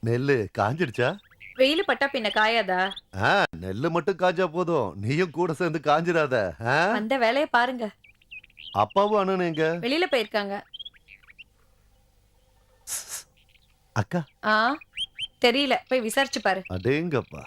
நெல்லு காஞ்சிடுச்சா? வெயில் பட்டா பின்ன காயாதா? ஆ, நெல்லு மட்டும் காஞ்சா போதும். நீயும் கூட சேர்ந்து காஞ்சிடாத. ஆ? வந்த வேலைய பாருங்க. அப்பாவும் அண்ணனும் எங்க? வெளியில போயிருக்காங்க. அக்கா, ஆ, தெரியல. போய் விசாரிச்சு பாரு. அடேங்கப்பா.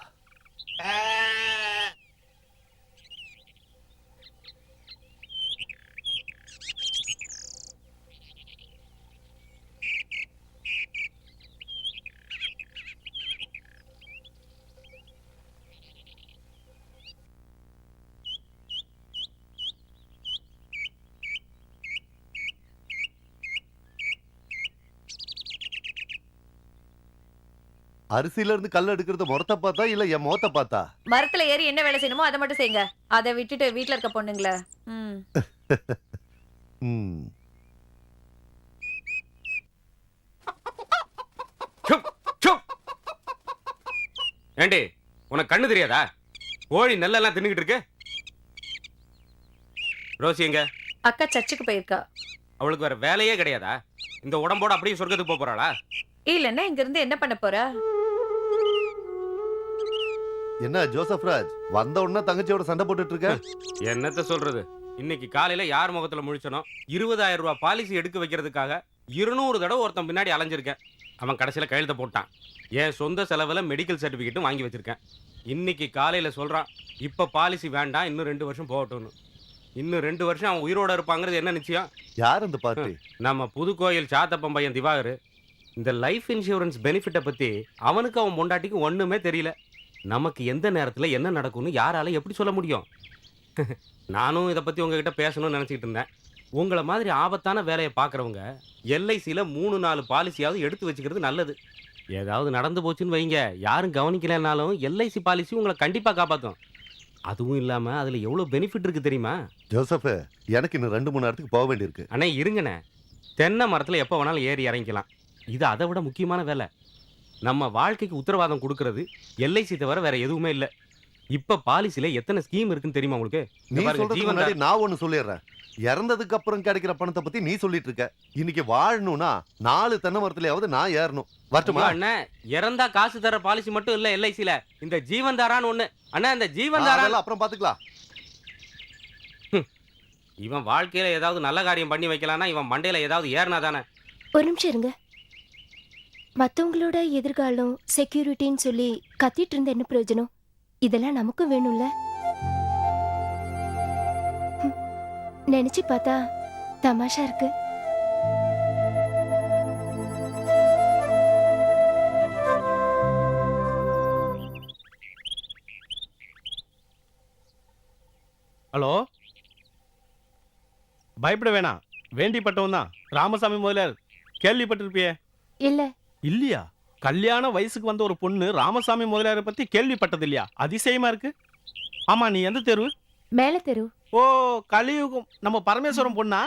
அரிசியில இருந்து கல் எடுக்கிறது முறத்த பார்த்தா இல்ல என் முகத்த பார்த்தா? மரத்துல ஏறி என்ன வேலை செய்யணுமோ அத மட்டும் செய்யுங்க. அத விட்டுட்டு வீட்ல இருக்க பொண்ணுங்கள. ம். ம். சுப், சுப். ஏண்டி உனக்கு கண்ணு தெரியாதா? கோழி நெல்லெல்லாம் தின்னுகிட்டு இருக்கு. ரோசி எங்க? அக்கா சர்ச்சுக்கு போயிருக்கா. அவளுக்கு வேற வேலையே கிடையாதா? இந்த உடம்போட அப்படியே சொர்க்கத்துக்கு போப் போறாளா? இல்லன்னா இங்க இருந்து என்ன பண்ண போறா? என்ன ஜோசப் ராஜ், வந்த உடனே தங்கச்சியோட சண்டை போட்டுட்டு இருக்க? என்னத்த சொல்றது? இன்னைக்கு காலையில யார் முகத்துல முழிச்சனோ 20,000 ரூபாய் பாலிசி எடுக்க வைக்கிறதுக்காக 200 தடவை ஒருத்தன் பின்னாடி அலைஞ்சிருக்கேன். அவன் கடைசியில கையெழுத்த போட்டான். என் சொந்த செலவுல மெடிக்கல் சர்டிபிகேட்டும் வாங்கி வச்சிருக்கேன். இன்னைக்கு காலையில சொல்றான், இப்ப பாலிசி வேண்டாம், இன்னும் 2 வருஷம் போகட்டும்னு. இன்னும் 2 வருஷம் அவன் உயிரோட இருப்பாங்கிறது என்ன நிச்சயம்? யார் அந்த பார்ட்டி? நம்ம புதுக்கோயில் சாத்தப்பன் பையன் திவாகர். இந்த லைஃப் இன்சூரன்ஸ் பெனிஃபிட்டை பத்தி அவனுக்கு அவன் பொண்டாட்டிக்கு ஒண்ணுமே தெரியல. நமக்கு எந்த நேரத்துல என்ன நடக்கும்னு யாரால எப்படி சொல்ல முடியும்? நானும் இதை பத்தி உங்ககிட்ட பேசணும்னு நினைச்சிட்டு இருந்தேன். உங்களை மாதிரி ஆபத்தான வேலையை பார்க்குறவங்க எல்ஐசியில் 3-4 பாலிசியாவது எடுத்து வச்சுக்கிறது நல்லது. ஏதாவது நடந்து போச்சுன்னு வைங்க, யாரும் கவனிக்கலைன்னாலும் எல்ஐசி பாலிசி உங்களை கண்டிப்பாக காப்பாற்றும். அதுவும் இல்லாமல் அதில் எவ்வளோ பெனிஃபிட் இருக்குது தெரியுமா? ஜோசப், எனக்கு இன்னும் 2-3 இடத்துக்கு போக வேண்டியிருக்கு. அண்ணே இருங்கண்ணே, தென்னை மரத்தில் எப்போ வேணாலும் ஏறி இறங்கிக்கலாம். இது அதை விட முக்கியமான வேலை. நம்ம வாழ்க்கைக்கு உத்தரவாதம் கொடுக்கறது எல்ஐசி தவிர வேற எதுவுமே இல்லை. இப்ப பாலிசில எத்தனை ஸ்கீம் இருக்குன்னு தெரியுமா உங்களுக்கு? நீ சொல்றதுக்கு முன்னாடி நான் ஒன்னு சொல்லிடுறேன். இறந்ததுக்கு அப்புறம் கிடைக்கிற பணத்தை பத்தி நீ சொல்லிட்டு இருக்க. இன்னைக்கு வாழணும்னா 4 தென்னை மரத்துலயாவது நான் ஏறணும். வரட்டுமா? அண்ணா, இறந்தா காசு தர பாலிசி மட்டும் இல்ல எல்ஐசில, இந்த ஜீவன் தாரான்னு ஒண்ணு. அண்ணா, இந்த ஜீவன் தாரா அப்புறம் பாத்துக்கலாம். இவன் வாழ்க்கையில ஏதாவது நல்ல காரியம் பண்ணி வைக்கலாம்னா இவன் மண்டையில ஏதாவது ஏறினா தானே. ஒரு நிமிஷம் இருங்க. மத்தவங்களோட எதிர்காலம் செக்யூரிட்டின்னு சொல்லி கத்திட்டு இருந்த என்ன பிரயோஜனம்? இதெல்லாம் நமக்கும் வேணும்ல. நினைச்சு பார்த்தா தமாஷா இருக்கு. ஹலோ, பயப்பட வேணாம். வேண்டிப்பட்டவன் தான் ராமசாமி முதலியார். கேள்விப்பட்டிருப்பியே? இல்ல. இல்லையா? கல்யாண வயசுக்கு வந்த ஒரு பொண்ணு ராமசாமி முதலியாரை பத்தி கேள்விப்பட்டது இல்லையா? அதிசயமா இருக்கு. ஆமா, நீ எந்த தெரு? மேல தெரு. ஓ, கலியுகம் நம்ம பரமேஸ்வரம் பொண்ணா?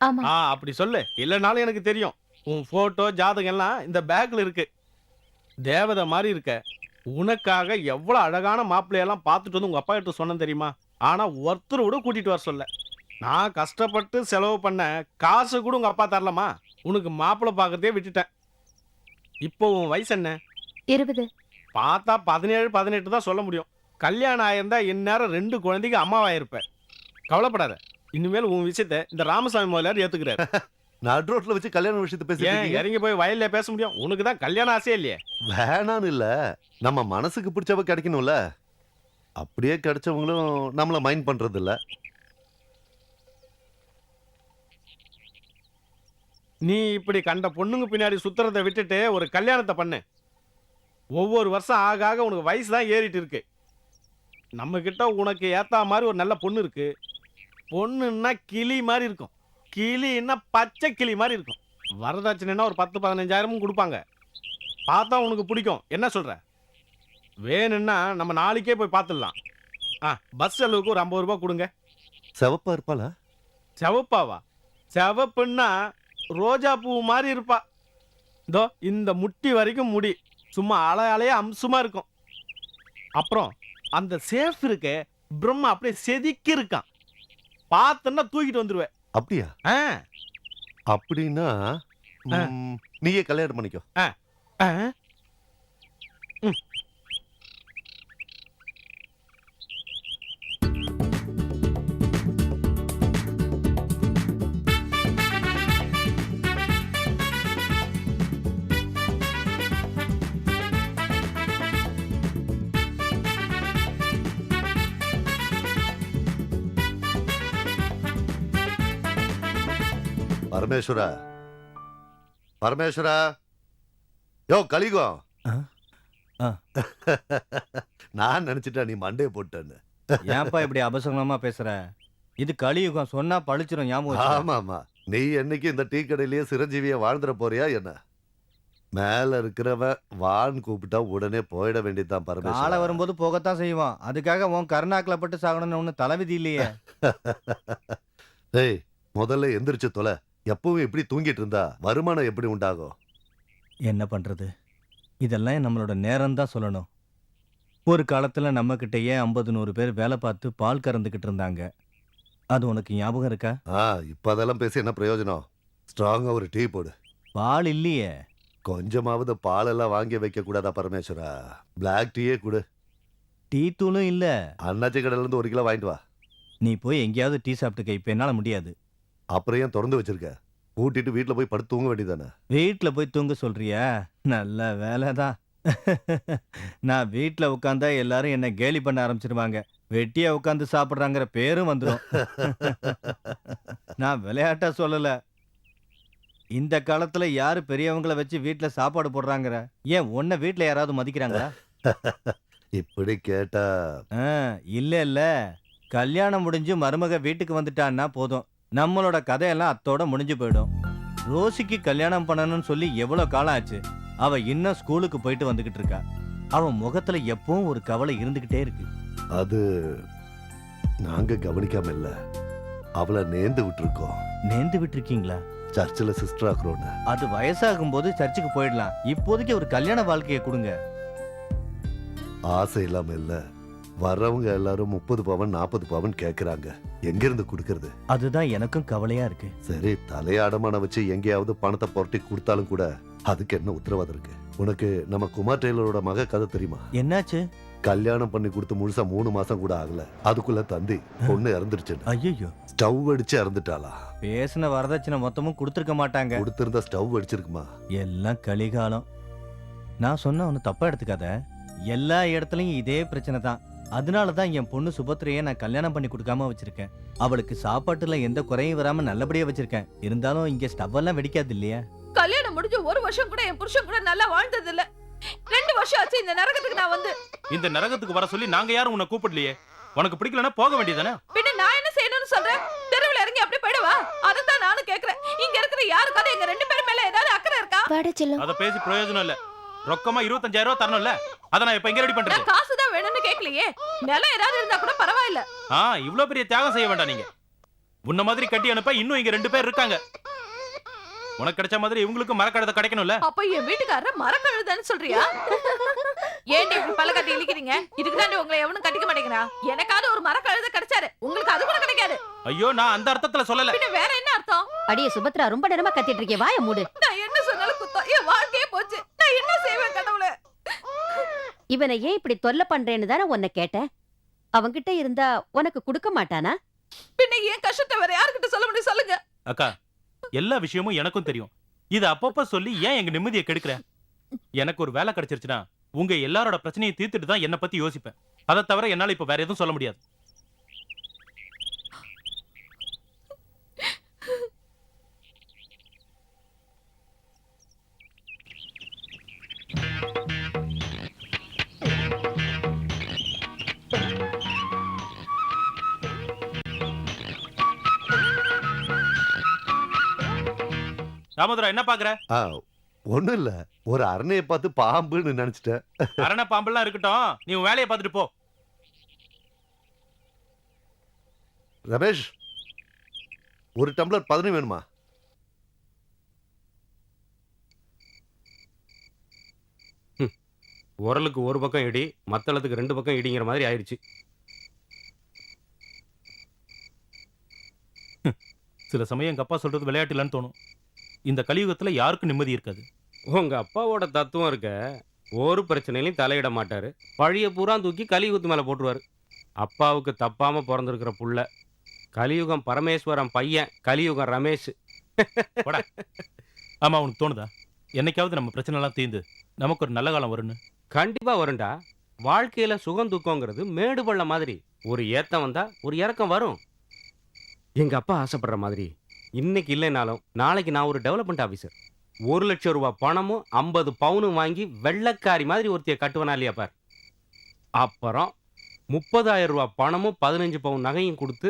ஆமா. அப்படி சொல்லு. இல்லைனாலும் எனக்கு தெரியும். உன் போட்டோ ஜாதகம் எல்லாம் இந்த பேக்ல இருக்கு. தேவதை மாதிரி இருக்க. உனக்காக எவ்வளவு அழகான மாப்பிள்ளையெல்லாம் பார்த்துட்டு வந்து உங்க அப்பா கிட்ட சொன்னேன் தெரியுமா? ஆனா ஒருத்தர் கூட கூட்டிட்டு வர சொல்ல. நான் கஷ்டப்பட்டு செலவு பண்ண காசு கூட உங்க அப்பா தரலாமா? உனக்கு மாப்பிள்ளை பார்க்கறதே விட்டுட்டேன். இப்போ உன் வயசு என்ன? 20. பார்த்தா 17-18 தான் சொல்ல முடியும். கல்யாணம் ஆயிருந்தா இந்நேரம் 2 குழந்தைக்கு அம்மாவாயிருப்பேன். கவலைப்படாத. இனிமேல் உன் விஷயத்த இந்த ராமசாமி முதலியார் ஏத்துக்கிறாரு. நடு ரோட்ல வச்சு கல்யாண விஷயத்தை ஏன் பேசிட்டு இறங்கி போய் வயல்ல பேச முடியும்? உனக்கு தான் கல்யாணம் ஆசையே இல்லையே. வேணான்னு இல்ல, நம்ம மனசுக்கு பிடிச்சவ கிடைக்கணும்ல. அப்படியே கிடைச்சவங்களும் நம்மள மைண்ட் பண்றது இல்ல. நீ இப்படி கண்ட பொண்ணுங்க பின்னாடி சுத்துறதை விட்டுட்டு ஒரு கல்யாணத்தை பண்ணு. ஒவ்வொரு வருஷம் ஆக ஆக உனக்கு வயசு தான் ஏறிட்டு இருக்கு. நம்ம கிட்ட உனக்கு ஏத்தா மாதிரி ஒரு நல்ல பொண்ணு இருக்கு. பொண்ணுன்னா கிளி மாதிரி இருக்கும். கிளின்னா பச்சை கிளி மாதிரி இருக்கும். வரதட்சணைன்னா ஒரு 10-15 கொடுப்பாங்க. பார்த்தா உனக்கு பிடிக்கும். என்ன சொல்ற? வேணும்னா நம்ம நாளைக்கே போய் பார்த்துடலாம். பஸ் செலவுக்கு ஒரு 50 ரூபாய் கொடுங்க. செவப்பா இருப்பாளா? செவப்பாவா? செவப்புன்னா ரோஜா பூ மாதிரி இருப்பா. இதோ இந்த முட்டி வரைக்கும் முடி, சும்மா அலைய அம்சமா இருக்கும். அப்புறம் அந்த சேஃப் இருக்கு, பிரம்மா அப்படியே செதுக்கி இருக்கான். பார்த்தன்னா தூக்கிட்டு வந்துருவேன். அப்படியா? ஆ, அப்படின்னா நீயே கல்யாணம் பண்ணிக்கோ. ஆ. பரமேஸ்வரா, பரமேஸ்வரா, யோ கலிகம். ஆ. நான் நினைச்சிட்டேன் நீ மண்டைய போட்டேன்னு. ஏன்பா இப்படி அபசகுணமா பேசுற? இது கலியுகம், சொன்னா பழிச்சிரும், ஞாபகம் வச்சுக்க. ஆமா ஆமா, நீ என்னைக்கு இந்த டீ கடையிலேயே சிரஞ்சீவியா வாழ்ந்துட போறியா என்ன? மேல இருக்கிறவன் வான்னு கூப்பிட்டா உடனே போயிட வேண்டியதுதான் காலை பரமேஸ்வரா. வரும்போது போகத்தான் செய்வான். அதுக்காக உன் கருணாக்கில பட்டு சாகணும்னு ஒண்ணு தலைவிதி இல்லையே. டேய், முதல்ல எந்திரிச்சு தொலை. எப்பவும் இப்படி தூங்கிட்டு இருந்தா வருமானம் எப்படி உண்டாகும்? என்ன பண்றது? இதெல்லாம் நம்மளோட நேரம் தான் சொல்லணும். ஒரு காலத்துல நம்ம கிட்டயே 50-100 பேர் வேலை பார்த்து பால் கறந்துகிட்டு இருந்தாங்க. அது உனக்கு ஞாபகம் இருக்கா? இப்ப அதெல்லாம் பேசி என்ன பிரயோஜனம்? ஸ்ட்ராங்கா ஒரு டீ போடு. பால் இல்லையே. கொஞ்சமாவது பாலெல்லாம் வாங்கி வைக்க கூடாதா பரமேஸ்வரா? பிளாக் டீயே கொடு. டீ தூளும் இல்ல. அண்ணாச்சி கடையில இருந்து 1 கிலோ வாங்கிட்டு வா. நீ போய் எங்கேயாவது டீ சாப்பிட்டுக்க. இப்ப என்னால முடியாது. அப்புறம் ஏன் திறந்து வச்சிருக்க? கூட்டிட்டு வீட்டுல போய் படுத்து தூங்க வேண்டியதானே? வீட்ல போய் தூங்க சொல்றியா? நல்ல வேலைதான். நான் வீட்ல உட்காந்தா எல்லாரும் என்ன கேலி பண்ண ஆரம்பிச்சிருவாங்க. வெட்டியா உட்காந்து சாப்பிடுறாங்கிற பேரும் வந்துடும். நான் விளையாட்டா சொல்லல. இந்த காலத்துல யாரு பெரியவங்கள வச்சு வீட்ல சாப்பாடு போடுறாங்கற? ஏன் உன்னை வீட்ல யாராவது மதிக்கிறாங்களா? இப்படி கேட்டா இல்ல இல்ல. கல்யாணம் முடிஞ்சு மருமக வீட்டுக்கு வந்துட்டான்னா போதும், நம்மளோட கதையெல்லாம் அத்தோட முடிஞ்சு போயிடும். ரோசிக்கு கல்யாணம் பண்ணணும்னு சொல்லி எவ்வளவு காலம் ஆச்சு. அவ இன்னும் ஸ்கூலுக்கு போயிட்டு வந்துகிட்டு இருக்கா. அவன் முகத்துல எப்பவும் ஒரு கவலை இருந்துகிட்டே இருக்கு. அது நாங்க கவனிக்காம இல்ல, அவளை நேர்ந்து விட்டுருக்கோம். நேர்ந்து விட்டுருக்கீங்களா? சர்ச்சில் சிஸ்டர் ஆக்குறோன்னு. அது வயசாகும் போது சர்ச்சுக்கு போயிடலாம். இப்போதைக்கு ஒரு கல்யாண வாழ்க்கையை கொடுங்க. ஆசை இல்லாம இல்ல, வர்றவங்க எல்லாரும் 30 பவன் 40 பவன் கேக்குறாங்க. எங்க இருந்து குடுக்கறது? அதுதான் எனக்கும் கவலையா இருக்கு. சரி, தலையாடமான வச்சு எங்கேயாவது பணத்தை புரட்டி கொடுத்தாலும் கூட அதுக்கு என்ன உத்தரவாதம் இருக்கு? உனக்கு நம்ம குமார் டெய்லரோட மக கதை தெரியுமா? என்னாச்சு? கல்யாணம் பண்ணி கொடுத்து முழுசா 3 மாசம் கூட ஆகல, அதுக்குள்ள தந்தி பொண்ணு இறந்துருச்சு. ஐயோ, ஸ்டவ் அடிச்சு இறந்துட்டாளா? பேசின வரதட்சணை மொத்தமும் கொடுத்திருக்க மாட்டாங்க. கொடுத்திருந்தா ஸ்டவ் அடிச்சிருக்குமா? எல்லாம் கலிகாலம். நான் சொன்ன ஒன்னு தப்பா எடுத்துக்காத. எல்லா இடத்துலயும் இதே பிரச்சனை தான். அதனாலதான் என் பொண்ணு சுபத்ரையை நான் கல்யாணம் பண்ணி கொடுக்காம வச்சிருக்கேன். அவளுக்கு சாப்பாட்டுல எந்த குறையும் வராம நல்லபடியா வச்சிருக்கேன். இருந்தாலும் இங்க ஸ்டவ் எல்லாம் வெடிக்காது இல்லையா? கல்யாணம் முடிஞ்சு 1 வருஷம் கூட என் புருஷன் கூட நல்லா வாழ்ந்தது இல்ல. 2 வருஷம் ஆச்சு இந்த நரகத்துக்கு நான் வந்து. இந்த நரகத்துக்கு வர சொல்லி நாங்க யாரும் உன்னை கூப்பிடலையே. உனக்கு பிடிக்கலன்னா போக வேண்டியதானே? பின்ன நான் என்ன செய்யணும்னு சொல்றேன்? தெருவுல இறங்கி அப்படியே போயிடுவா? அதான் நானும் கேக்குறேன். இங்க இருக்கிற யாருக்காவது எங்க 2 பேர் மேல ஏதாவது அக்கறை இருக்கா? வாடா செல்லம். அத பேசி பிரயோஜனம் இல்ல. ரொக்கமா 25,000 ரூபாய் தரணும்ல. அத நான் இப்ப எங்க ரெடி பண்றது? நான் காசு தான் வேணும்னு கேக்கலையே. நிலம் ஏதாவது இருந்தா கூட பரவாயில்ல. இவ்ளோ பெரிய தியாகம் செய்ய வேண்டாம் நீங்க. உன்ன மாதிரி கட்டி அனுப்ப இன்னும் இங்க 2 பேர் இருக்காங்க. உனக்கு கிடைச்ச மாதிரி இவங்களுக்கு மரக்கழுதை கிடைக்கணும்ல. அப்ப என் வீட்டுக்காரர் மரக்கழுதைன்னு சொல்றியா? ஏன்டி இப்படி பல்லக்காட்டி இழுக்கிறீங்க? இதுக்கு தான் உங்களை எவனும் கட்டிக்க மாட்டேங்கிறா. எனக்காவது ஒரு மரக்கழுதை கிடைச்சாரு, உங்களுக்கு அது கூட கிடைக்காது. ஐயோ, நான் அந்த அர்த்தத்துல சொல்லல. பின்ன வேற என்ன அர்த்தம்? அடியே சுபத்ரா, ரொம்ப நேரமா கத்திட்டு இருக்கே, வாய மூடு. நான் என்ன சொன்னாலும் குத்தம். என் வாழ்க்கையே போச்சு. நான் என்ன செய்வேன் கடவுளே? இவனை ஏன் இப்படி தொல்லை பண்றேன்னு தானே உன்னை கேட்டேன். அவன்கிட்ட இருந்தா உனக்கு கொடுக்க மாட்டானா? பின்ன ஏன் கஷ்டத்தை வேற யாருக்கிட்ட சொல்ல முடியும் சொல்லுங்க? அக்கா, எல்லா விஷயமும் எனக்கும் தெரியும். இது அப்பப்ப சொல்லி ஏன் எங்க நிம்மதியை கெடுக்கிற? எனக்கு ஒரு வேலை கிடைச்சிருச்சுன்னா உங்க எல்லாரோட பிரச்சனையை தீர்த்துட்டு தான் என்ன பத்தி யோசிப்பேன். அதை தவிர என்னால இப்ப வேற எதுவும் சொல்ல முடியாது. ராமதுரா, என்ன பாக்குற? ஒண்ணும் இல்ல, ஒரு அரணையை பார்த்து பாம்புன்னு நினைச்சிட்டேன். அரணை பாம்பெல்லாம் இருக்கட்டும், நீ உன் வேலையை பார்த்துட்டு போ. ரமேஷ், ஒரு டம்ளர் 10 வேணுமா? உரலுக்கு ஒரு பக்கம் இடி, மத்தளத்துக்கு 2 பக்கம் இடிங்கிற மாதிரி ஆயிடுச்சு. சில சமயம் எங்க அப்பா சொல்றது விளையாட்டு இல்லைன்னு தோணும். இந்த கலியுகத்துல யாருக்கும் நிம்மதி இருக்காது. உங்க அப்பாவோட தத்துவம் இருக்க, ஒரு பிரச்சனையிலையும் தலையிட மாட்டாரு. பழிய பூரா தூக்கி கலியுகத்து மேல போட்டுருவாரு. அப்பாவுக்கு தப்பாம பிறந்திருக்கிற புள்ள. கலியுகம் பரமேஸ்வரன் பையன், கலியுகம் ரமேஷ். ஆமா, உனக்கு தோணுதா என்னைக்காவது நம்ம பிரச்சனை எல்லாம் தீர்ந்து நமக்கு ஒரு நல்ல காலம் வரும்னு? கண்டிப்பா வரும்டா. வாழ்க்கையில சுகம் துக்கங்கிறது மேடு பள்ளம் மாதிரி. ஒரு ஏத்தம் வந்தா ஒரு இறக்கம் வரும். எங்க அப்பா ஆசைப்படுற மாதிரி இன்னைக்கு இல்லைனாலும் நாளைக்கு நான் ஒரு டெவலப்மெண்ட் ஆபீசர். 1 லட்சம் ரூபாய் பணமும் 50 பவுனும் வாங்கி வெள்ளைக்காரி மாதிரி ஒருத்திய கட்டுவனா இல்லையா பார். அப்புறம் 30,000 ரூபாய் பணமும் 15 பவுன் நகையும் கொடுத்து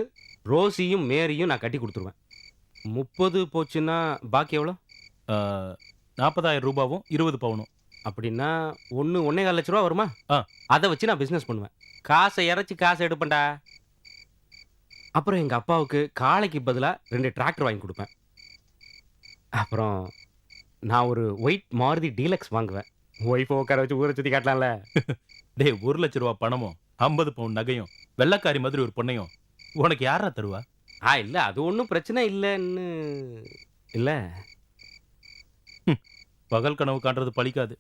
ரோசியும் மேரியும் நான் கட்டி கொடுத்துருவேன். 30 போச்சுன்னா பாக்கி எவ்வளோ? 40,000 ரூபாவும் 20 பவுனும். அப்படின்னா 1.25 லட்ச ரூபா வருமா? ஆ. அதை வச்சு நான் பிசினஸ் பண்ணுவேன். காசை இறைச்சி காசை எடுப்பேன்டா. அப்புறம் எங்க அப்பாவுக்கு காளைக்கு பதிலா 2 டிராக்டர் வாங்கி கொடுப்பேன். அப்புறம் நான் ஒரு ஒயிட் மாருதி டீலக்ஸ் வாங்குவேன். ஒய்ஃபை உட்கார வச்சு ஊரை சுத்தி காட்டலாம்ல. டேய், 1 லட்ச ரூபா பணமும் 50 பவுன் நகையும் வெள்ளக்காரி மாதிரி ஒரு பொண்ணையும் உனக்கு யாரா தருவா? இல்ல அது ஒன்றும் பிரச்சனை இல்லைன்னு இல்ல. பகல் கனவு காண்றது பலிக்காது.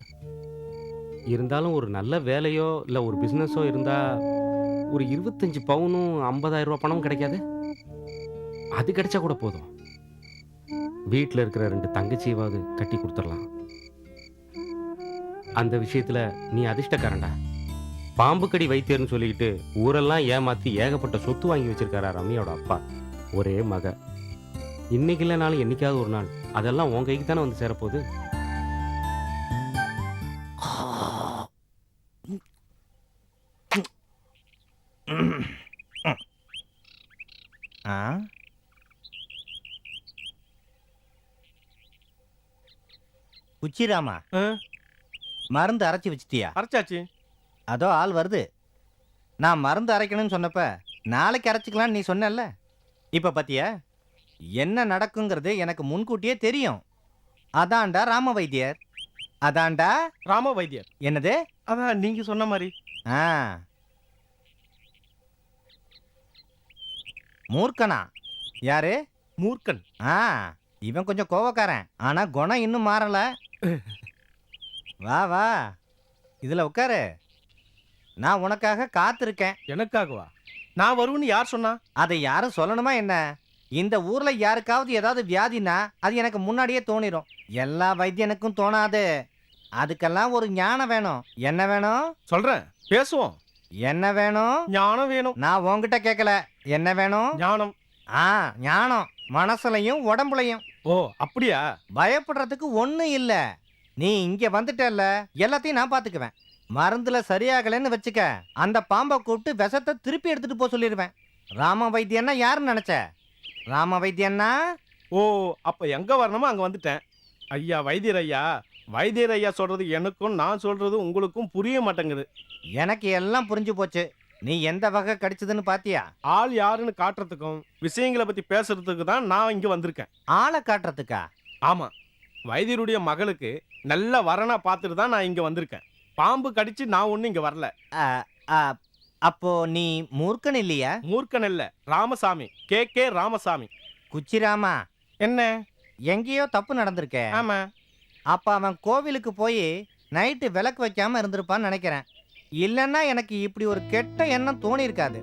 இருந்தாலும் ஒரு நல்ல வேலையோ இல்ல ஒரு பிசினஸோ இருந்தா ஒரு 25 பவுனும் 50,000 ரூபாய் பணமும் கிடைக்காது? அது கிடைச்சா கூட போதும். வீட்டில் இருக்கிற 2 தங்கச்சியாவது கட்டி கொடுத்துடலாம். அந்த விஷயத்துல நீ அதிர்ஷ்டக்காரன்டா. பாம்பு கடி வைத்தியர்னு சொல்லிக்கிட்டு ஊரெல்லாம் ஏமாத்தி ஏகப்பட்ட சொத்து வாங்கி வச்சிருக்காரா ரம்யாவோட அப்பா. ஒரே மக. இன்னைக்கு இல்லைனாலும் என்னைக்காவது ஒரு நாள் அதெல்லாம் உன் கைக்கு தானே வந்து சேரப்போகுது. ஆ குச்சிராமா, ஆ? மருந்து அரைச்சி வச்சிட்டியா? அரைச்சாச்சு. அதோ ஆள் வருது. நான் மருந்து அரைக்கணும்னு சொன்னப்ப நாளைக்கு அரைச்சிக்கலாம்னு நீ சொன்னல்ல. இப்ப பாத்தியா என்ன நடக்குங்கிறது எனக்கு முன்கூட்டியே தெரியும். அதான்டா ராம வைத்தியர். அதான்டா ராம வைத்தியர். என்னது? அதான் நீங்க சொன்ன மாதிரி. ஆ மூர்க்கனா? யாரு? மூர்க்கன். ஆ இவன் கொஞ்சம் கோவக்காரன். ஆனா குணம் இன்னும் மாறல. வா வா, இதுல உட்காரு. நான் உனக்காக காத்திருக்கேன். எனக்காகவா? நான் வருவேன்னு யார் சொன்னா? அதை யாரும் சொல்லணுமா என்ன? இந்த ஊர்ல யாருக்காவது ஏதாவது வியாதினா அது எனக்கு முன்னாடியே தோணிரும். எல்லா வைத்தியனுக்கும் தோணாது. அதுக்கெல்லாம் ஒரு ஞானம் வேணும். என்ன வேணும்? சொல்றேன், பேசுவோம். என்ன வேணும்? ஞானம் வேணும். நான் உன்கிட்ட கேட்கல. என்ன வேணும்? ஞானம். ஞானம் மனசுலயும் உடம்புலையும். ஓ, அப்படியா? பயப்படுறதுக்கு ஒண்ணும் இல்ல. நீ இங்க வந்துட்டல்ல, எல்லாத்தையும் நான் பாத்துக்குவேன். மருந்துல சரியாகலன்னு வச்சுக்க, அந்த பாம்பை கூப்பிட்டு விஷத்தை திருப்பி எடுத்துட்டு போக சொல்லிடுவேன். ராம வைத்தியன்னா யாருன்னு நினைச்ச? ராம வைத்தியன்னா ஓ, அப்ப எங்க வரணுமோ அங்க வந்துட்டேன். ஐயா வைத்தியர் ஐயா, வைத்தியர் ஐயா சொல்றது எனக்கும் நான் சொல்றது உங்களுக்கும் புரிய மாட்டேங்குது. எனக்கு எல்லாம் புரிஞ்சு போச்சு. நீ எந்த வகை கடிச்சதுன்னு பாத்தியா? ஆள் யாருன்னு காட்டுறதுக்கும் விஷயங்களை பத்தி பேசுறதுக்கு தான் நான் இங்க வந்திருக்கேன். ஆளை காட்டுறதுக்கா? ஆமா, வைத்தியருடைய மகளுக்கு நல்ல வரனா பார்த்துட்டு தான் நான் இங்க வந்திருக்கேன். பாம்பு கடிச்சு நான் ஒண்ணு இங்க வரல. அ, அ, அப்போ நீ மூர்க்கன் இல்லையா? மூர்க்கன் இல்ல, ராமசாமி. கே ராமசாமி. குச்சிராமா, என்ன? எங்கேயோ தப்பு நடந்திருக்கே. ஆமா. அப்ப அவன் கோவிலுக்கு போய் நைட்டு விளக்கு வைக்காம இருந்திருப்பான்னு நினைக்கிறேன். இல்லன்னா எனக்கு இப்படி ஒரு கெட்ட எண்ணம் தோணி இருக்காது.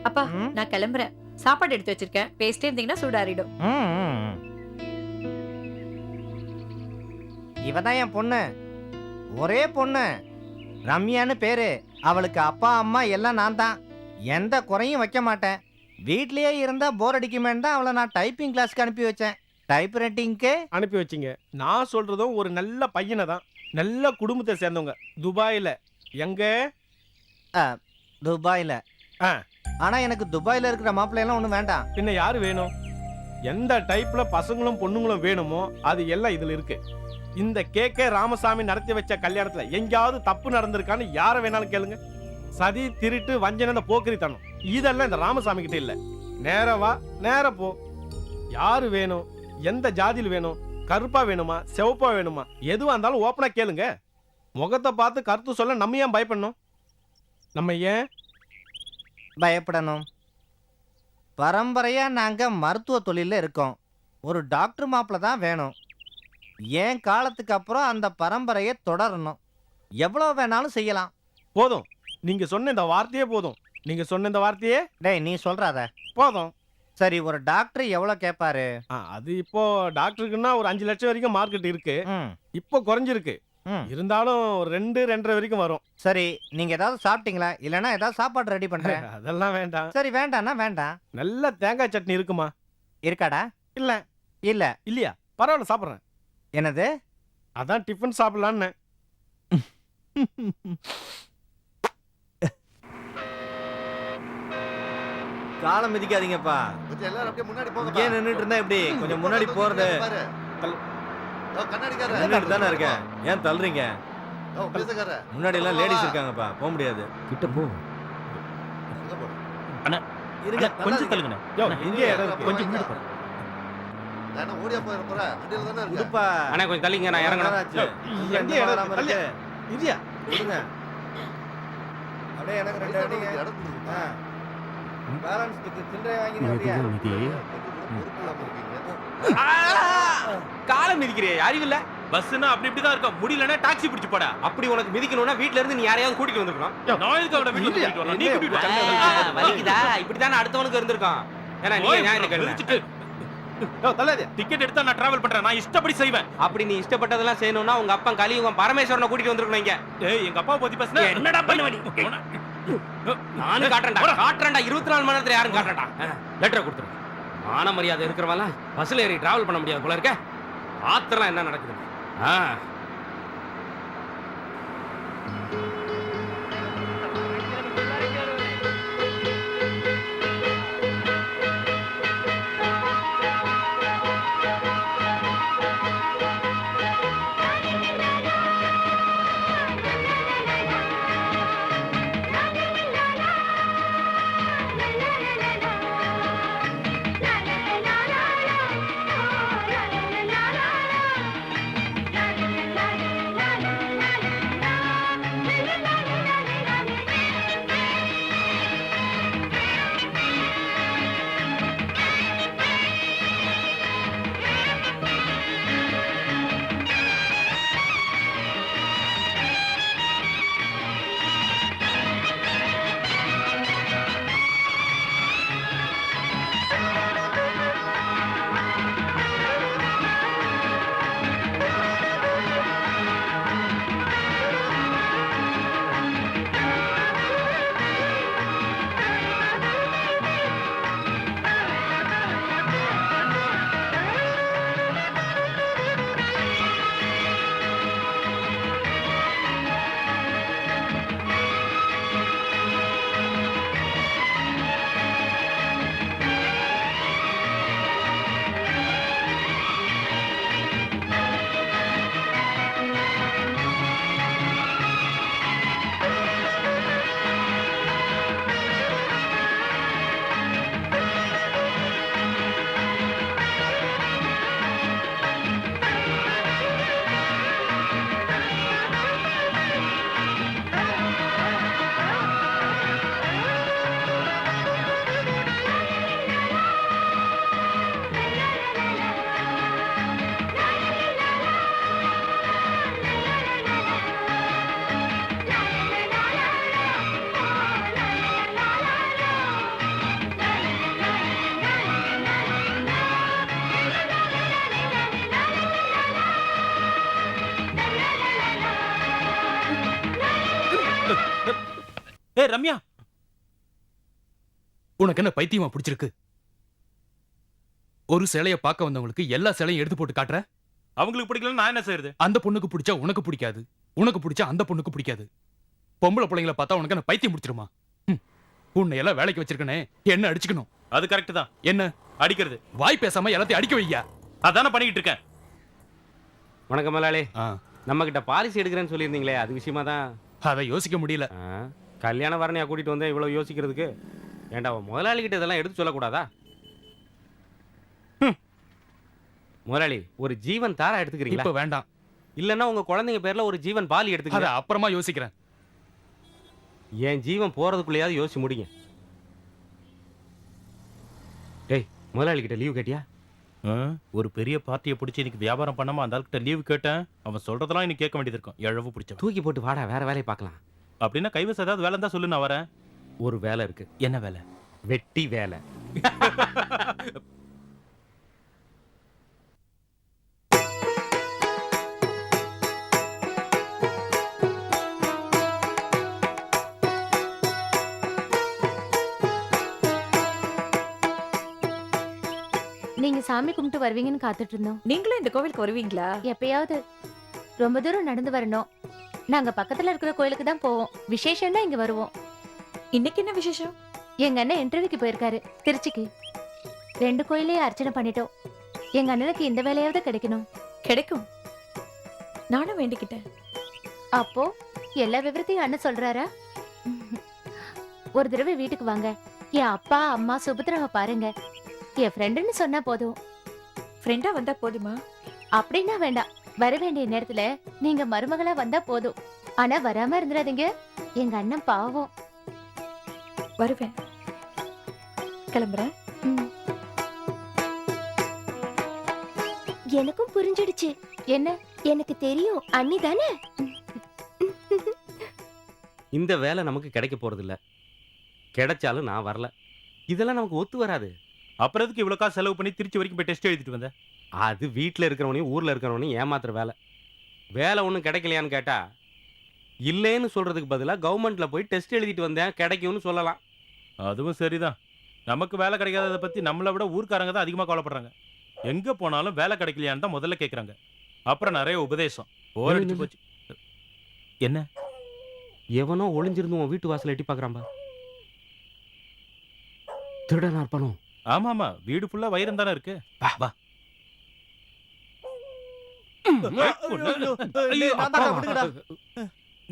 அப்பா நான் கிளம்புறேன். சாப்பாடு எடுத்து வச்சிருக்கேன். பேசிட்டே இருந்தீங்கன்னா சூடாறிடும். இவதான் என் பொண்ணு, ஒரே பொண்ணு, ரம்யான்னு பேரு. அவளுக்கு அப்பா அம்மா எல்லாம் நான் தான். எந்த குறையும் வைக்க மாட்டேன். வீட்லயே இருந்தா போர் அடிக்குமேன்னு தான் அவளை நான் டைப்பிங் கிளாஸ்க்கு அனுப்பி வச்சேன். டைப் ரைட்டிங்க்கு அனுப்பி வச்சிங்க. நான் சொல்றதும் ஒரு நல்ல பையனை தான். நல்ல குடும்பத்தை சேர்ந்தவங்க. துபாயில. எங்க? துபாயில. ஆ. ஆனா எனக்கு துபாயில இருக்கிற மாப்பிள்ளை எல்லாம் ஒண்ணும் வேண்டாம். பின்ன யாரு வேணும்? எந்த டைப்ல பசங்களும் பொண்ணுங்களும் வேணுமோ அது எல்லாம் இதுல இருக்கு. இந்த கே ராமசாமி நடத்தி வச்ச கல்யாணத்துல எங்கேயாவது தப்பு நடந்திருக்கான்னு யார வேணாலும் கேளுங்க. சதி, திருட்டு, வஞ்சனை, போக்கிரித்தனம் இதெல்லாம் இந்த ராமசாமி கிட்ட இல்ல. நேரா வா, நேரா போ. யாரு வேணும்? எந்த ஜாதியில் வேணும்? கருப்பா வேணுமா, சிவப்பா வேணுமா, எதுவா இருந்தாலும் ஓப்பனா கேளுங்க. முகத்தை பார்த்து கருத்து சொல்ல நம்ம ஏன் பயப்படணும்? நம்ம ஏன் பயப்படணும்? பரம்பரையா நாங்க மருத்துவ தொழில இருக்கோம். ஒரு டாக்டர் மாப்பிள்ள தான் வேணும். ஏன் காலத்துக்கு அப்புறம் அந்த பரம்பரையை தொடரணும். எவ்வளவு வேணாலும் செய்யலாம். போதும், நீங்க சொன்ன இந்த வார்த்தையே போதும். நீங்க சொன்ன இந்த வார்த்தையே டேய் நீ சொல்றாத. போதும். சரி, ஒரு டாக்டர் எவ்வளவு கேட்பாரு? அது இப்போ டாக்டருக்குன்னா ஒரு 5 லட்சம் வரைக்கும் மார்க்கெட் இருக்கு. ம், இப்போ குறைஞ்சிருக்கு. ம். இருந்தாலும் 2-2.5 வரைக்கும் வரும். சரி, நீங்க ஏதாவது சாப்பிட்டீங்களா? இல்லனா ஏதாவது சாப்பாடு ரெடி பண்றேன். அதெல்லாம் வேண்டாம். சரி, வேண்டாம்னா வேண்டாம். நல்ல தேங்காய் சட்னி இருக்குமா? இருக்காடா? இல்ல. இல்ல. இல்லையா? பரவாயில்ல, சாப்பிட்றேன். என்னது? அதான் டிஃபன் சாப்பிடலான்னு. காலம் மிதிக்காதீங்கப்பா. கொஞ்சம் எல்லாரும் அப்படியே முன்னாடி போங்க. இங்கே நின்னுட்டு இருந்தா எப்படி? கொஞ்சம் முன்னாடி போறது. கண்ணாடிக்காரர் நின்னுட்டு தானே இருக்கேன். ஏன் தள்ளுறீங்க? பேசுகாரர் முன்னாடி எல்லாம் லேடிஸ் இருக்காங்கப்பா, போக முடியாது. கிட்ட போ. இருங்க, கொஞ்சம் தள்ளுங்கண்ணே. யோ, இங்கே இடம் இருக்கு. கொஞ்சம் முன்னாடி போறேன். நான் ஓடியா போயிட போறேன். அடியில தானே இருக்கு. உடுப்பா. அண்ணா கொஞ்சம் தள்ளிங்க, நான் இறங்கணும். எங்கே இடம் இருக்கு? இல்லையா? இருங்க. அப்படியே எனக்கு 2 அடிங்க. இடம் கொடுங்க. பேலன்ஸ்க்கு சில்லறை வாங்கி அப்படியே. காலம் மிதிக்கிறியே, அறிவில்ல? பஸ்னா அப்படி இப்படி தான் இருக்கும். முடியலன்னா டாக்ஸி பிடிச்சு போடா. அப்படி உனக்கு மிதிக்கணும்னா வீட்ல இருந்து நீ யாரையாவது கூட்டிட்டு வந்திருக்கணும். நான் எதுக்கு அவனை வீட்டுல கூட்டிட்டு வரணும்? நீ கூட்டிட்டு வா. வலிக்குதா? இப்படித்தானே அடுத்தவனுக்கு இருந்திருக்கான். ஏன்னா நீ நியாயம் கேளுங்க. மிதிச்சிட்டு, யோ, தள்ளாதே. டிக்கெட் எடுத்தா நான் டிராவல் பண்றேன். நான் இஷ்டப்படி செய்வேன். அப்படி நீ இஷ்டப்பட்டதெல்லாம் செய்யணும்னா உங்க அப்பா கலியுகம் பரமேஸ்வரனை கூட்டிட்டு வந்திருக்கணும் இங்க. ஏய், எங்க அப்பா பத்தி பேசுன என்னடா பண்ணுவடி? நானும் காட்டுறேன்டா, 24 மணி நேரத்துல யாரும் காட்டுறேன்டா. லெட்டரை கொடுத்துரு. மான மரியாதை இருக்கிறவெல்லாம் பஸ்ல ஏறி டிராவல் பண்ண முடியாது போல இருக்க. ஆத்திரம் என்ன நடக்குது? ஏய் ரம்யா, உனக்கு என்ன பைத்தியமா பிடிச்சிருக்கு? ஒரு சிலைய பார்க்க வந்தவங்களுக்கு எல்லா சிலையும் எடுத்து போட்டு காட்டுற. அவங்களுக்கு பிடிக்கலன்னா நான் என்ன செய்யறது? அந்த பொண்ணுக்கு பிடிச்சா உனக்கு பிடிக்காது, உனக்கு பிடிச்சா அந்த பொண்ணுக்கு பிடிக்காது. பொம்பளை பிள்ளைங்களை பார்த்தா உனக்கு என்ன பைத்தியம் பிடிச்சிருமா? உன்னை எல்லாம் வேலைக்கு வச்சிருக்கனே, என்ன அடிச்சுக்கணும். அது கரெக்ட் தான். என்ன அடிக்கிறது? வாய் பேசாம எல்லாத்தையும் அடிக்க வையா. அதானே பண்ணிக்கிட்டு இருக்கேன். வணக்கம் முதலாளி. நம்ம கிட்ட பாலிசி எடுக்கிறேன்னு சொல்லியிருந்தீங்களே, அது விஷயமா தான். அதை யோசிக்க முடியல. கல்யாண வரணையா கூட்டிட்டு வந்தேன் இவ்வளவு யோசிக்கிறதுக்கு. ஏண்டா முதலாளி கிட்ட இதெல்லாம் எடுத்து சொல்லக்கூடாதா? முதலாளி, ஒரு ஜீவன் தாரா எடுத்துக்கிறீங்களா? இப்ப வேண்டாம். இல்லன்னா உங்க குழந்தைங்க பேர்ல ஒரு ஜீவன் பாலி அதை எடுத்துக்கிறேன். அப்புறமா யோசிக்கிறேன். என் ஜீவன் போறதுக்குள்ளேயாவது யோசிச்சு முடிங்க. டேய், முதலாளி கிட்ட லீவ் கேட்டியா? ஒரு பெரிய பார்ட்டியை பிடிச்சி இன்னைக்கு வியாபாரம் பண்ணாம அந்த ஆள்கிட்ட லீவ் கேட்டேன். அவன் சொல்றதெல்லாம் இன்னைக்கு கேட்க வேண்டியது இருக்கும். எழவு பிடிச்சவன். தூக்கி போட்டு வாடா, வேற வேலையை பார்க்கலாம். அப்படின்னா கைவசம் ஏதாவது வேலை தான் சொல்லு, நான் வரேன். ஒரு வேலை இருக்கு. என்ன வேலை? வெட்டி வேலை. நீங்க சாமி கும்பிட்டு வருவீங்கன்னு காத்துட்டு இருந்தோம். நீங்களும் இந்த கோவிலுக்கு வருவீங்களா? எப்பயாவது. ரொம்ப தூரம் நடந்து வரணும். நாங்க பக்கத்துல இருக்கிற கோயிலுக்கு தான் போவோம். விசேஷம்னா இங்க வருவோம். இன்னைக்கு என்ன விசேஷம்? எங்க அண்ணன் இன்டர்வியூக்கு போயிருக்காரு திருச்சிக்கு. 2 கோயிலையும் அர்ச்சனை பண்ணிட்டோம். எங்க அண்ணனுக்கு இந்த வேலையாவது கிடைக்கணும். கிடைக்கும். நானும் வேண்டிக்கிட்டேன். அப்போ எல்லா விவரத்தையும் அண்ணன் சொல்றாரா? ஒரு தடவை வீட்டுக்கு வாங்க. என் அப்பா அம்மா சுபத்ராவை பாருங்க. என் ஃப்ரெண்டுன்னு சொன்னா போதும். ஃப்ரெண்டா வந்தா போதுமா? அப்படின்னா வேண்டாம். வர வேண்டிய நேரத்துல நீங்க மருமகளா வந்தா போதும். ஆனா வராம இருந்துடாதீங்க. எங்க அண்ணன் பாவம். வருவேன். கிளம்புறேன். எனக்கும் புரிஞ்சிடுச்சு. என்ன? எனக்கு தெரியும். அண்ணி தானே? இந்த வேலை நமக்கு கிடைக்க போறது இல்ல. கிடைச்சாலும் நான் வரல. இதெல்லாம் நமக்கு ஒத்து வராது. அப்புறம் எதுக்கு இவ்வளவு காசு செலவு பண்ணி திருச்சி வரைக்கும் போய் டெஸ்ட் எழுதிட்டு வந்தேன்? அது வீட்டில் இருக்கிறவனையும் ஊர்ல இருக்கிறவனையும் ஏமாத்துற வேலை. வேலை ஒன்றும் கிடைக்கலையான்னு கேட்டா இல்லைன்னு சொல்றதுக்கு பதிலாக கவர்மெண்ட்ல போய் டெஸ்ட் எழுதிட்டு வந்தேன், கிடைக்கும்னு சொல்லலாம். அதுவும் சரிதான். நமக்கு வேலை கிடைக்காததை பத்தி நம்மளை விட ஊர்க்காரங்க தான் அதிகமாக கவலைப்படுறாங்க. எங்க போனாலும் வேலை கிடைக்கலையான்னு தான் முதல்ல கேட்குறாங்க. அப்புறம் நிறைய உபதேசம். ஓரடிச்சு போச்சு. என்ன? எவனோ ஒளிஞ்சிருந்து உன் வீட்டு வாசல் எட்டி பார்க்கறான்பா. திருடனா இருப்பானோ? ஆமாமா, வீடு ஃபுல்லா வைரம் தானே இருக்கு. வா வா.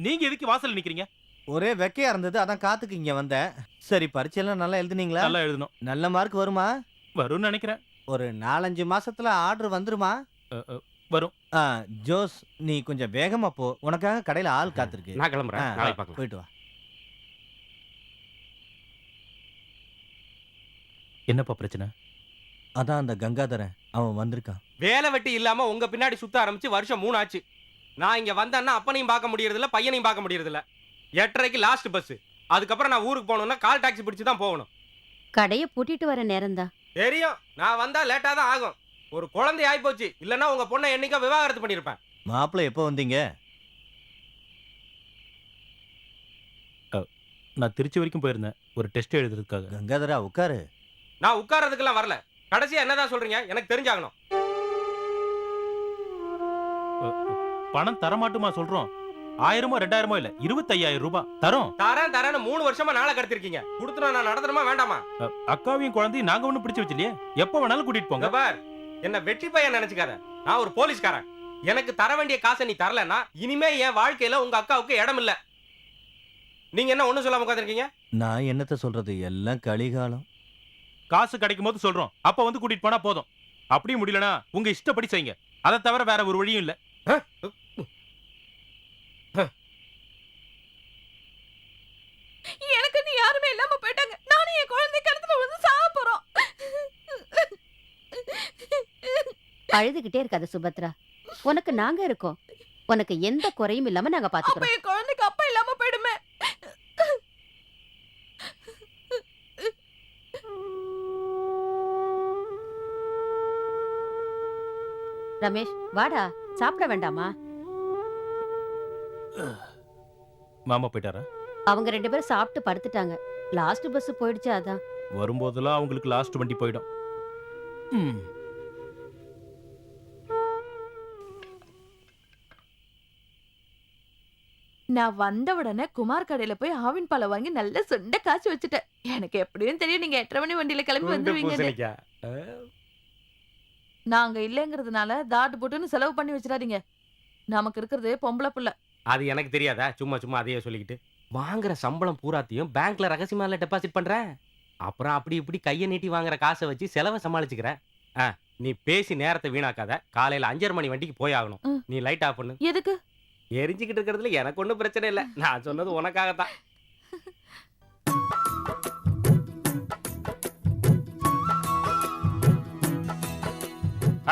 நீங்க எதுக்கு வாசல் நிக்கிறீங்க? ஒரே வெக்கையா இருந்தது, அதான் காத்துக்கு இங்க வந்தேன். சரி, பரீட்சையெல்லாம் நல்லா எழுதுனீங்களா? நல்லா எழுதணும். நல்ல மார்க் வருமா? வரும்னு நினைக்கிறேன். ஒரு 4-5 மாசத்துல ஆர்டர் வந்துருமா? வரும். ஜோஸ், நீ கொஞ்சம் வேகமா போ. உனக்காக கடையில ஆள் காத்திருக்கு. நான் கிளம்புறேன். நாளைக்கு பார்க்கலாம். போயிட்டு வா. என்னப்பா பிரச்சனை? அதான் அந்த கங்காதரன் அவன் வந்திருக்கான். வேலை வெட்டி இல்லாம உங்க பின்னாடி சுத்த ஆரம்பிச்சு வருஷம் 3 ஆச்சு. நான் இங்க வந்தேன்னா அப்பனையும் பார்க்க முடியறது இல்ல, பையனையும் பார்க்க முடியறது இல்ல. 8:30க்கு லாஸ்ட் பஸ். அதுக்கப்புறம் நான் ஊருக்கு போகணும்னா கால் டாக்ஸி பிடிச்சு தான் போகணும். கடையை பூட்டிட்டு வர நேரம்தான். தெரியும், நான் வந்தா லேட்டா தான் ஆகும். ஒரு குழந்தை ஆகி போச்சு. இல்லன்னா உங்க பொண்ணை என்னைக்கோ விவாகரத்து பண்ணிருப்பேன். மாப்பிள்ளை எப்போ வந்தீங்க? நான் திருச்சி வரைக்கும் போயிருந்தேன் ஒரு டெஸ்ட் எழுதுறதுக்காக. கங்காதரா, உட்காரு. நான் உட்கார்றதுக்கெல்லாம் வரல. கடைசியா என்னதான் சொல்றீங்க? எனக்கு தெரிஞ்சாகணும். பணம் தரமாட்டுமா சொல்றோம்? 1000மோ 2000மோ இல்ல, 25000 ரூபாய் தரோம். தரேன்னு 3 வருஷமா நாளை கடத்திருக்கீங்க. கொடுத்துரும், நான் நடத்தணுமா வேண்டாமா? அக்காவையும் குழந்தையும் நாங்க ஒண்ணும் பிடிச்சு வச்சிலையே. எப்ப வேணாலும் கூட்டிட்டு போங்க. பார், என்ன வெற்றி பையன் நினைச்சுக்காத. நான் ஒரு போலீஸ்காரன். எனக்கு தர வேண்டிய காசை நீ தரலன்னா இனிமே என் வாழ்க்கையில உங்க அக்காவுக்கு இடம் இல்ல. நீங்க என்ன ஒண்ணும் சொல்லாம உட்கார்ந்திருக்கீங்க? நான் என்னத்த சொல்றது, எல்லாம் கலிகாலம். காசு கிடைக்கும் போது சொல்றோம், அப்ப வந்து கூட்டிட்டு போனா போதும். அப்படியே முடியலனா உங்க இஷ்டப்படி செய்யுங்க. அதை தவிர வேற ஒரு வழியும் இல்ல. எனக்கு நீ யாருமே இல்லாம போயிட்டாங்க. நானும் என் குழந்தை கிணத்துல விழுந்து சாக போறோம். அழுதுகிட்டே இருக்காத சுபத்ரா. உனக்கு நாங்க இருக்கோம். உனக்கு எந்த குறையும் இல்லாம நாங்க அப்ப பாத்துக்கிறோம். என் குழந்தைக்கு அப்பா இல்லாம போயிடுமே. ரமேஷ், வாடா. சாப்பிட வேண்டாமா? மாமா போயிட்டாரா? அவங்க 2 பேரும் சாப்பிட்டு படுத்துட்டாங்க. லாஸ்ட் பஸ் போயிடுச்சு, அதான். வரும்போதெல்லாம் அவங்களுக்கு லாஸ்ட் வண்டி போயிடும். நான் வந்த உடனே குமார் கடையில போய் ஆவின் பாலை வாங்கி நல்ல சுண்ட காய்ச்சி வச்சுட்டேன். எனக்கு எப்படியும் தெரியும் நீங்க 8:30 மணி வண்டியில கிளம்பி வந்துருவீங்க. நாங்க இல்லங்கிறதுனால தாட்டு போட்டுன்னு செலவு பண்ணி வச்சிடாதீங்க. நமக்கு இருக்கிறது பொம்பளை புள்ள. அது எனக்கு தெரியாதா? சும்மா சும்மா அதையே சொல்லிக்கிட்டு. வாங்குற சம்பளம் பூராத்தையும் பேங்க்ல ரகசியமால டெபாசிட் பண்றேன். அப்புறம் அப்படி இப்படி கையை நீட்டி வாங்குற காசை வச்சு செலவை சமாளிச்சுக்கிறேன். நீ பேசி நேரத்தை வீணாக்காத. காலையில 5:30 மணி வண்டிக்கு போய் ஆகணும். நீ லைட் ஆஃப் பண்ணு. எதுக்கு? எரிஞ்சுக்கிட்டு இருக்கிறதுல எனக்கு ஒன்றும் பிரச்சனை இல்லை. நான் சொன்னது உனக்காகத்தான்.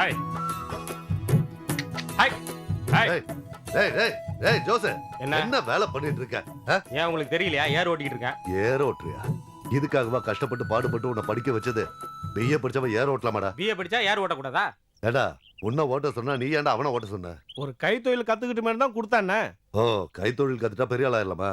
ஹாய் ஹாய் ஹாய் டேய் டேய் டேய் ஜோசே, என்ன என்ன வேலை பண்ணிட்டு இருக்க? ஏன் உங்களுக்கு தெரியலையா ஏர் ஓட்டிக்கிட்டு இருக்கேன்? ஏர் ஓட்டுறியா? இதுக்காகவா கஷ்டப்பட்டு பாடுபட்டு உன்னை படிக்க வச்சது? பிஏ படிச்சவன் ஏர் ஓட்டலாமாடா? பிஏ படிச்சா ஏர் ஓட்டக்கூடாதா? ஏடா உன்னை ஓட்ட சொன்னா நீ ஏன்டா அவனை ஓட்ட சொன்ன? ஒரு கைத்தொழில் கத்துக்கிட்டு மாதிரி தான் கொடுத்தானே. ஓ, கைத்தொழில் கத்துட்டா பெரிய ஆளாயிரலாமா?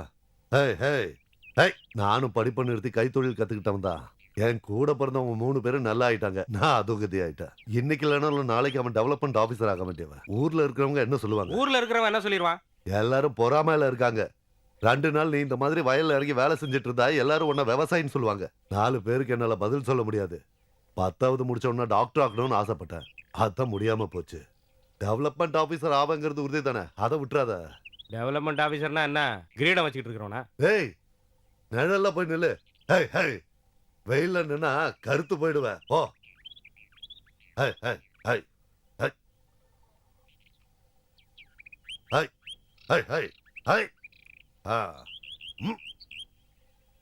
ஹேய் ஹேய் ஹேய், நானும் படிப்பை நிறுத்தி கைத்தொழில் கத்துக்கிட்டவன் தான். என் கூட பிறந்தவங்க 3 பேரும் நல்லா ஆயிட்டாங்க. நான் அதோகதி ஆயிட்டேன். இன்னைக்கு இல்லைனாலும் நாளைக்கு அவன் டெவலப்மெண்ட் ஆபீசர் ஆக வேண்டியவன். ஊர்ல இருக்கிறவங்க என்ன சொல்லுவாங்க? ஊர்ல இருக்கிறவன் என்ன சொல்லிடுவான்? எல்லாரும் பொறாமையில இருக்காங்க. 2 நாள் நீ இந்த மாதிரி வயல்ல இறங்கி வேலை செஞ்சுட்டு இருந்தா எல்லாரும் உன்னை விவசாயின்னு சொல்லுவாங்க. 4 பேருக்கு என்னால பதில் சொல்ல முடியாது. 10வது முடிச்ச உடனே டாக்டர் ஆகணும்னு ஆசைப்பட்டேன். அதான் முடியாம போச்சு. டெவலப்மெண்ட் ஆபீசர் ஆவங்கிறது உறுதி தானே, அதை விட்டுறாத. டெவலப்மெண்ட் ஆபீசர்னா என்ன, கிரீடம் வச்சுக்கிட்டு இருக்கிறவனா? ஏய், நிழல்ல போய் நில்லு. ஹேய் ஹேய், வெயில்ல நின்னா கருத்து போயிடுவேன். ஓ hey hey hey hey hey hey hey hey.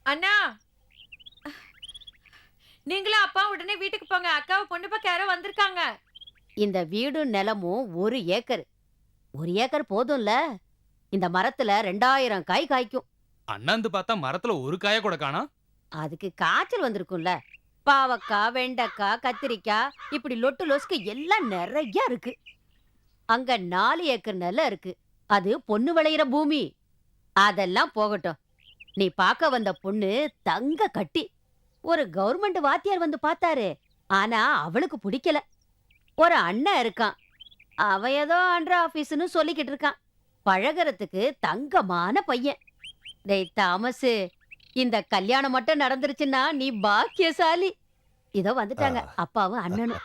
அண்ணா, நீங்களும் அப்பா உடனே வீட்டுக்கு போங்க. அக்காவை பொண்ணு பார்க்க யாரோ வந்திருக்காங்க. இந்த வீடும் நிலமும் 1 ஏக்கர். 1 ஏக்கர் போதும்ல. இந்த மரத்துல 2000 காய் காய்க்கும். அண்ணாந்து பார்த்தா மரத்துல ஒரு காய கூட காணா. அதுக்கு காய்ச்சல் வந்திருக்கும்ல. பாவக்காய், வெண்டைக்காய், கத்திரிக்காய், இப்படி லொட்டு லொசுக்கு எல்லாம் நிறைய இருக்கு. அங்க 4 ஏக்கர் நிலம் இருக்கு. அது பொண்ணு விளையிற பூமி. அதெல்லாம் போகட்டும். நீ பார்க்க வந்த பொண்ணு தங்க கட்டி. ஒரு கவர்மெண்ட் வாத்தியார் வந்து பார்த்தாரு. ஆனா அவளுக்கு பிடிக்கல. ஒரு அண்ணன் இருக்கான். அவன் ஏதோ அண்டர் ஆபீஸ்னு சொல்லிக்கிட்டு இருக்கான். பழகறதுக்கு தங்கமான பையன். டேய் தாமஸ், இந்த கல்யாணம் மட்டும் நடந்துருச்சுன்னா நீ பாக்கியசாலி. இதோ வந்துட்டாங்க அப்பாவும் அண்ணனும்.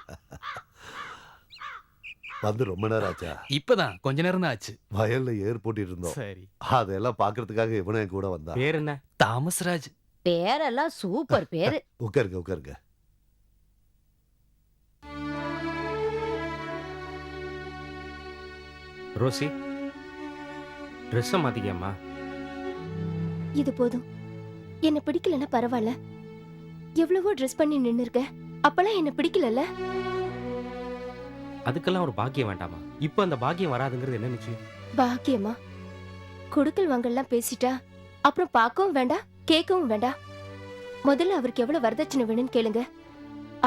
வந்து ரொம்ப நேரம் ஆச்சா? இப்பதான் கொஞ்ச நேரம் தான் ஆச்சு. வயல்ல ஏர் போட்டிட்டு இருந்தோம். சரி, அதெல்லாம் பாக்குறதுக்காக இவனே கூட வந்தான். பேர் என்ன? தாமஸ்ராஜ். பேரெல்லாம் சூப்பர் பேரு. உட்காருங்க உட்காருங்க. ரோசி, ட்ரெஸ் மாத்திக்கம்மா. இது போதும். என்ன பிடிக்கலன்னா பரவாயில்ல. எவ்வளவோ ட்ரெஸ் பண்ணி நின்னு இருக்க. அப்பெல்லாம் என்ன பிடிக்கலல்ல. அதுக்கெல்லாம் ஒரு பாக்கியம் வேண்டாமா? இப்ப அந்த பாக்கியம் வராதுங்கிறது என்ன நிச்சயம்? பாக்கியமா? கொடுக்கல் வாங்கல்லாம் பேசிட்டா அப்புறம் பார்க்கவும் வேண்டாம், கேட்கவும் வேண்டாம். முதல்ல அவருக்கு எவ்வளவு வரதட்சணை வேணும்னு கேளுங்க.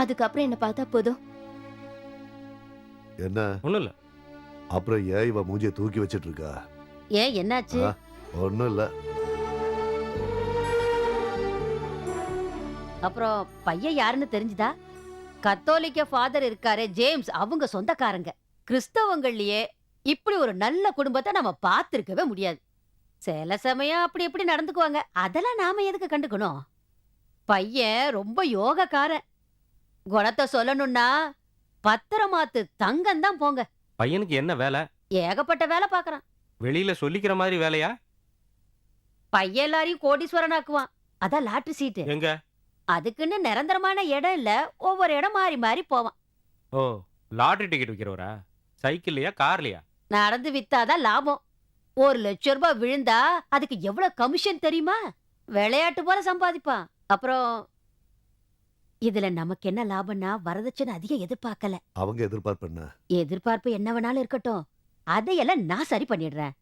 அதுக்கப்புறம் என்ன பார்த்தா போதும். என்ன? ஒண்ணும் இல்ல. அப்புறம் ஏன் இவ மூஞ்சிய தூக்கி வச்சிட்டு இருக்கா? ஏன் என்னாச்சு? ஒண்ணும் இல்ல. அப்புறம் பையன் யாருன்னு தெரிஞ்சுதா? கத்தோலிக்க ஃபாதர் இருக்காரே ஜேம்ஸ், அவங்க சொந்தக்காரங்க. கிறிஸ்தவங்கள்லயே இப்படி ஒரு நல்ல குடும்பத்தை நம்ம பார்த்திருக்கவே முடியாது. சில சமயம் அப்படி இப்படி நடந்துக்குவாங்க. அதெல்லாம் நாம எதுக்கு கண்டுக்கணும்? பையன் ரொம்ப யோகக்காரன். குணத்தை சொல்லணும்னா பத்திரமாத்து தங்கம் தான் போங்க. பையனுக்கு என்ன வேலை? ஏகப்பட்ட வேலை பாக்குறான். வெளியில சொல்லிக்கிற மாதிரி வேலையா? பையன் எல்லாரையும் கோடீஸ்வரன் ஆக்குவான். அதான் லாட்டரி சீட்டு. எங்க? அதுக்குன்னு நிரந்தரமான இடம் இல்ல. ஒவ்வொரு இடம் மாறி மாறி போவான். ஓ, லாட்டரி டிக்கெட் விக்கிறவரா? சைக்கிள்லயா கார்லயா? நடந்து வித்தாதான் லாபம். 1 லட்சம் ரூபாய் விழுந்தா அதுக்கு எவ்வளவு கமிஷன் தெரியுமா? விளையாட்டு போல சம்பாதிப்பான். அப்புறம் இதுல நமக்கு என்ன லாபம்னா வரதட்சணை அதிகம் எதிர்பார்க்கல. அவங்க எதிர்பார்ப்பு என்ன? எதிர்பார்ப்பு என்ன வேணாலும் இருக்கட்டும், அதையெல்லாம் நான் சரி பண்ணிடுறேன்.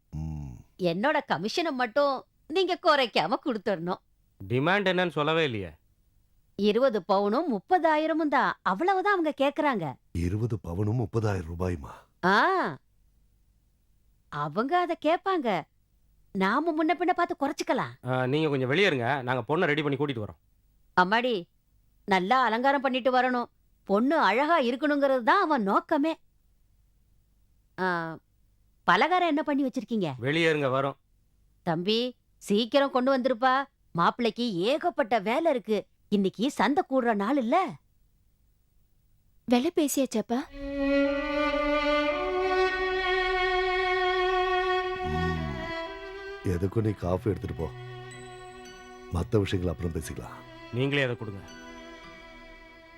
என்னோட கமிஷனை மட்டும் நீங்க குறைக்காம கொடுத்துடணும். டிமாண்ட் என்னன்னு சொல்லவே இல்லையே. 20 பவுனும் 30,000 தான். அவ்வளவுதான் அவங்க கேக்குறாங்க. 20 பவுனும் 30,000 ரூபாயுமா? ஆ, அவங்க அத கேட்பாங்க. நாம முன்ன பின்ன பார்த்து குறைச்சுக்கலாம். நீங்க கொஞ்சம் வெளியே இருங்க, நாங்க பொண்ணை ரெடி பண்ணி கூட்டிட்டு வரோம். அம்மாடி, நல்லா அலங்காரம் பண்ணிட்டு வரணும். பொண்ணு அழகா இருக்கணுங்கிறது தான் அவன் நோக்கமே. பலகாரம் என்ன பண்ணி வச்சிருக்கீங்க? வெளியே இருங்க, வரோம். தம்பி, சீக்கிரம் கொண்டு வந்திருப்பா. மாப்பிள்ளைக்கு ஏகப்பட்ட வேலை இருக்கு. இன்னைக்கு சந்தை கூடுற நாள் இல்ல. விலை பேசியாச்சாப்பா? எதுக்கும் நீ காஃபி எடுத்துட்டு போ. மத்த விஷயங்கள் அப்புறம் பேசிக்கலாம். நீங்களே அதை கொடுங்க.